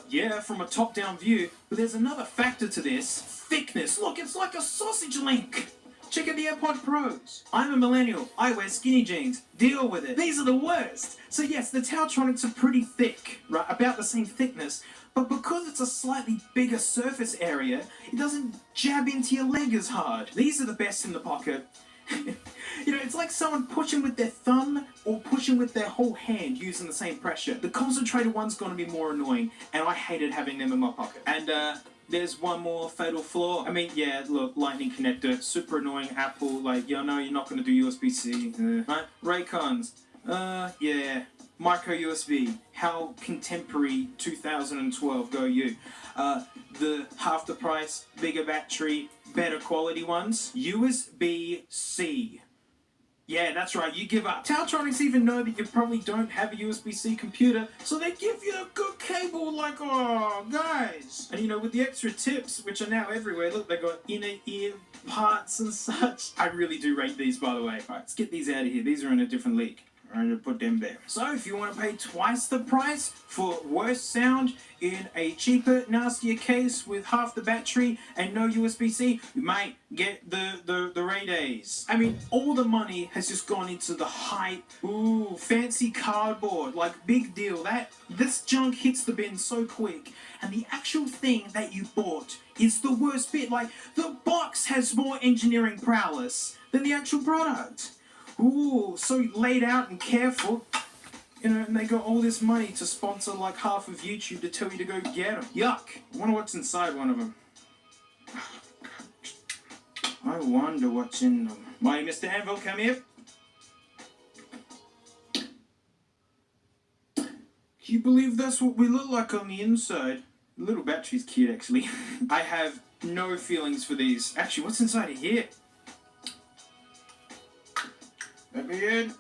Yeah, from a top-down view. But there's another factor to this. Thickness. Look, it's like a sausage link. Check out the AirPod Pros. I'm a millennial. I wear skinny jeans. Deal with it. These are the worst. So yes, the Tautronics are pretty thick, right? About the same thickness. But because it's a slightly bigger surface area, it doesn't jab into your leg as hard. These are the best in the pocket. You know, it's like someone pushing with their thumb or pushing with their whole hand using the same pressure. The concentrated one's going to be more annoying, and I hated having them in my pocket. And there's one more fatal flaw. I mean, yeah, look, lightning connector, super annoying. Apple, like, you know, you're not going to do USB-C. Right? Raycons, yeah. micro USB. How contemporary 2012 go you? The half the price, bigger battery, better quality ones. USB-C. Yeah, that's right, you give up. Taltronics even know that you probably don't have a USB-C computer, so they give you a good cable like, oh, guys. And you know, with the extra tips, which are now everywhere, look, they got inner ear parts and such. I really do rate these, by the way. All right, let's get these out of here. These are in a different league. I'm going to put them there. So if you want to pay twice the price for worse sound in a cheaper, nastier case with half the battery and no USB-C, you might get the Ray-Days. I mean, all the money has just gone into the hype. Ooh, fancy cardboard, like big deal. This junk hits the bin so quick. And the actual thing that you bought is the worst bit. Like, the box has more engineering prowess than the actual product. Ooh, so laid out and careful. You know, and they got all this money to sponsor like half of YouTube to tell you to go get them. Yuck. I wonder what's inside one of them. I wonder what's in them. Why, Mr. Anvil, come here. Can you believe that's what we look like on the inside? The little battery's cute, actually. I have no feelings for these. Actually, what's inside of here? Let me in.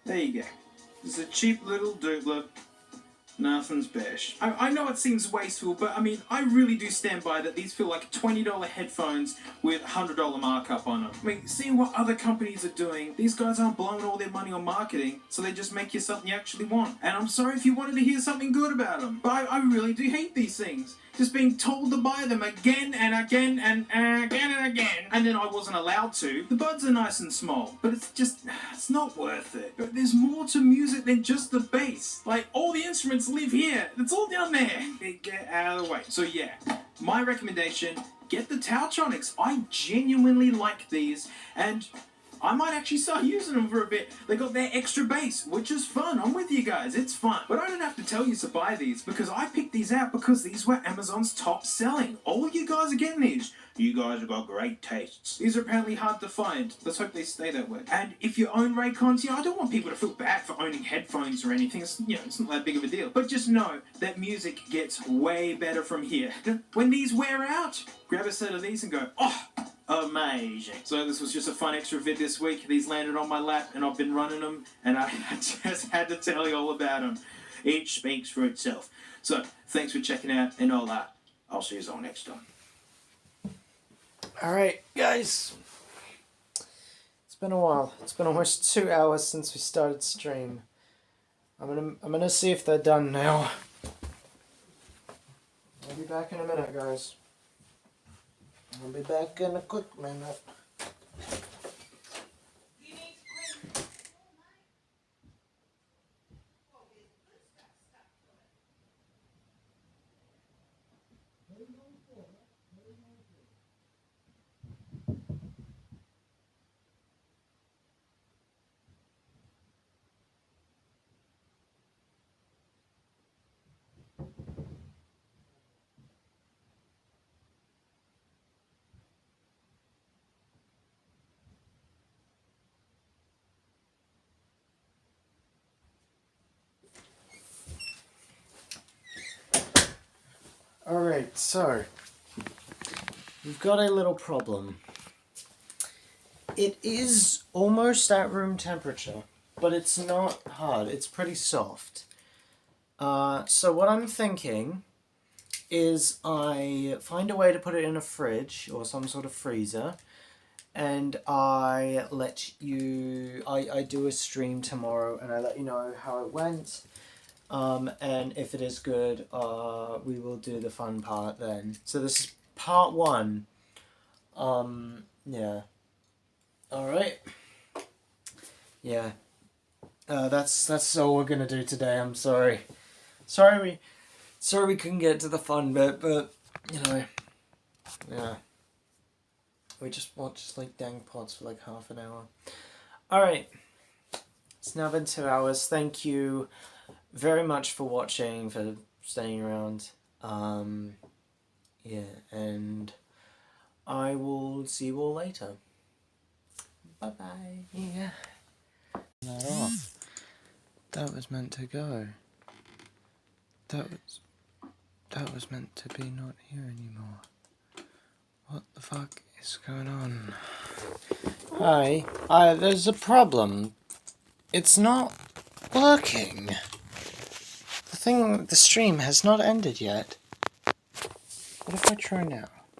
There you go. It's a cheap little doodler. Nothing special. I know it seems wasteful, but I mean, I really do stand by that these feel like $20 headphones with $100 markup on them. I mean, seeing what other companies are doing, these guys aren't blowing all their money on marketing, so they just make you something you actually want. And I'm sorry if you wanted to hear something good about them, but I really do hate these things. Just being told to buy them again and again and again and again, and then I wasn't allowed to. The buds are nice and small, but it's not worth it. But there's more to music than just the bass. Like, all the instruments live here. It's all down there. Get out of the way. So yeah, my recommendation, get the Taltronics. I genuinely like these, and I might actually start using them for a bit. They got their extra bass, which is fun. I'm with you guys, it's fun. But I don't have to tell you to buy these, because I picked these out because these were Amazon's top selling. All of you guys are getting these. You guys have got great tastes. These are apparently hard to find. Let's hope they stay that way. And if you own Raycons, I don't want people to feel bad for owning headphones or anything. It's not that big of a deal. But just know that music gets way better from here. When these wear out, grab a set of these and go, oh, amazing. So this was just a fun extra vid this week. These landed on my lap and I've been running them, and I just had to tell you all about them. Each speaks for itself. So thanks for checking out, and I'll see you all next time. Alright, guys. It's been a while. It's been almost 2 hours since we started stream. I'm gonna see if they're done now. I'll be back in a minute, guys. I'll be back in a quick minute. Alright, so we've got a little problem. It is almost at room temperature, but it's not hard, it's pretty soft. So what I'm thinking is I find a way to put it in a fridge or some sort of freezer, and I do a stream tomorrow and I let you know how it went. And if it is good, we will do the fun part then. So this is part 1. Yeah. Alright. Yeah. That's all we're gonna do today, I'm sorry. Sorry we couldn't get to the fun bit, but, you know, yeah. We just watched, like, dang pods for, like, half an hour. Alright. It's now been 2 hours. Thank you very much for watching, for staying around. Yeah, and I will see you all later. Bye bye. Yeah. Not on. That was meant to go. That was meant to be not here anymore. What the fuck is going on? Hi. There's a problem. It's not working. The stream has not ended yet. What if I try now?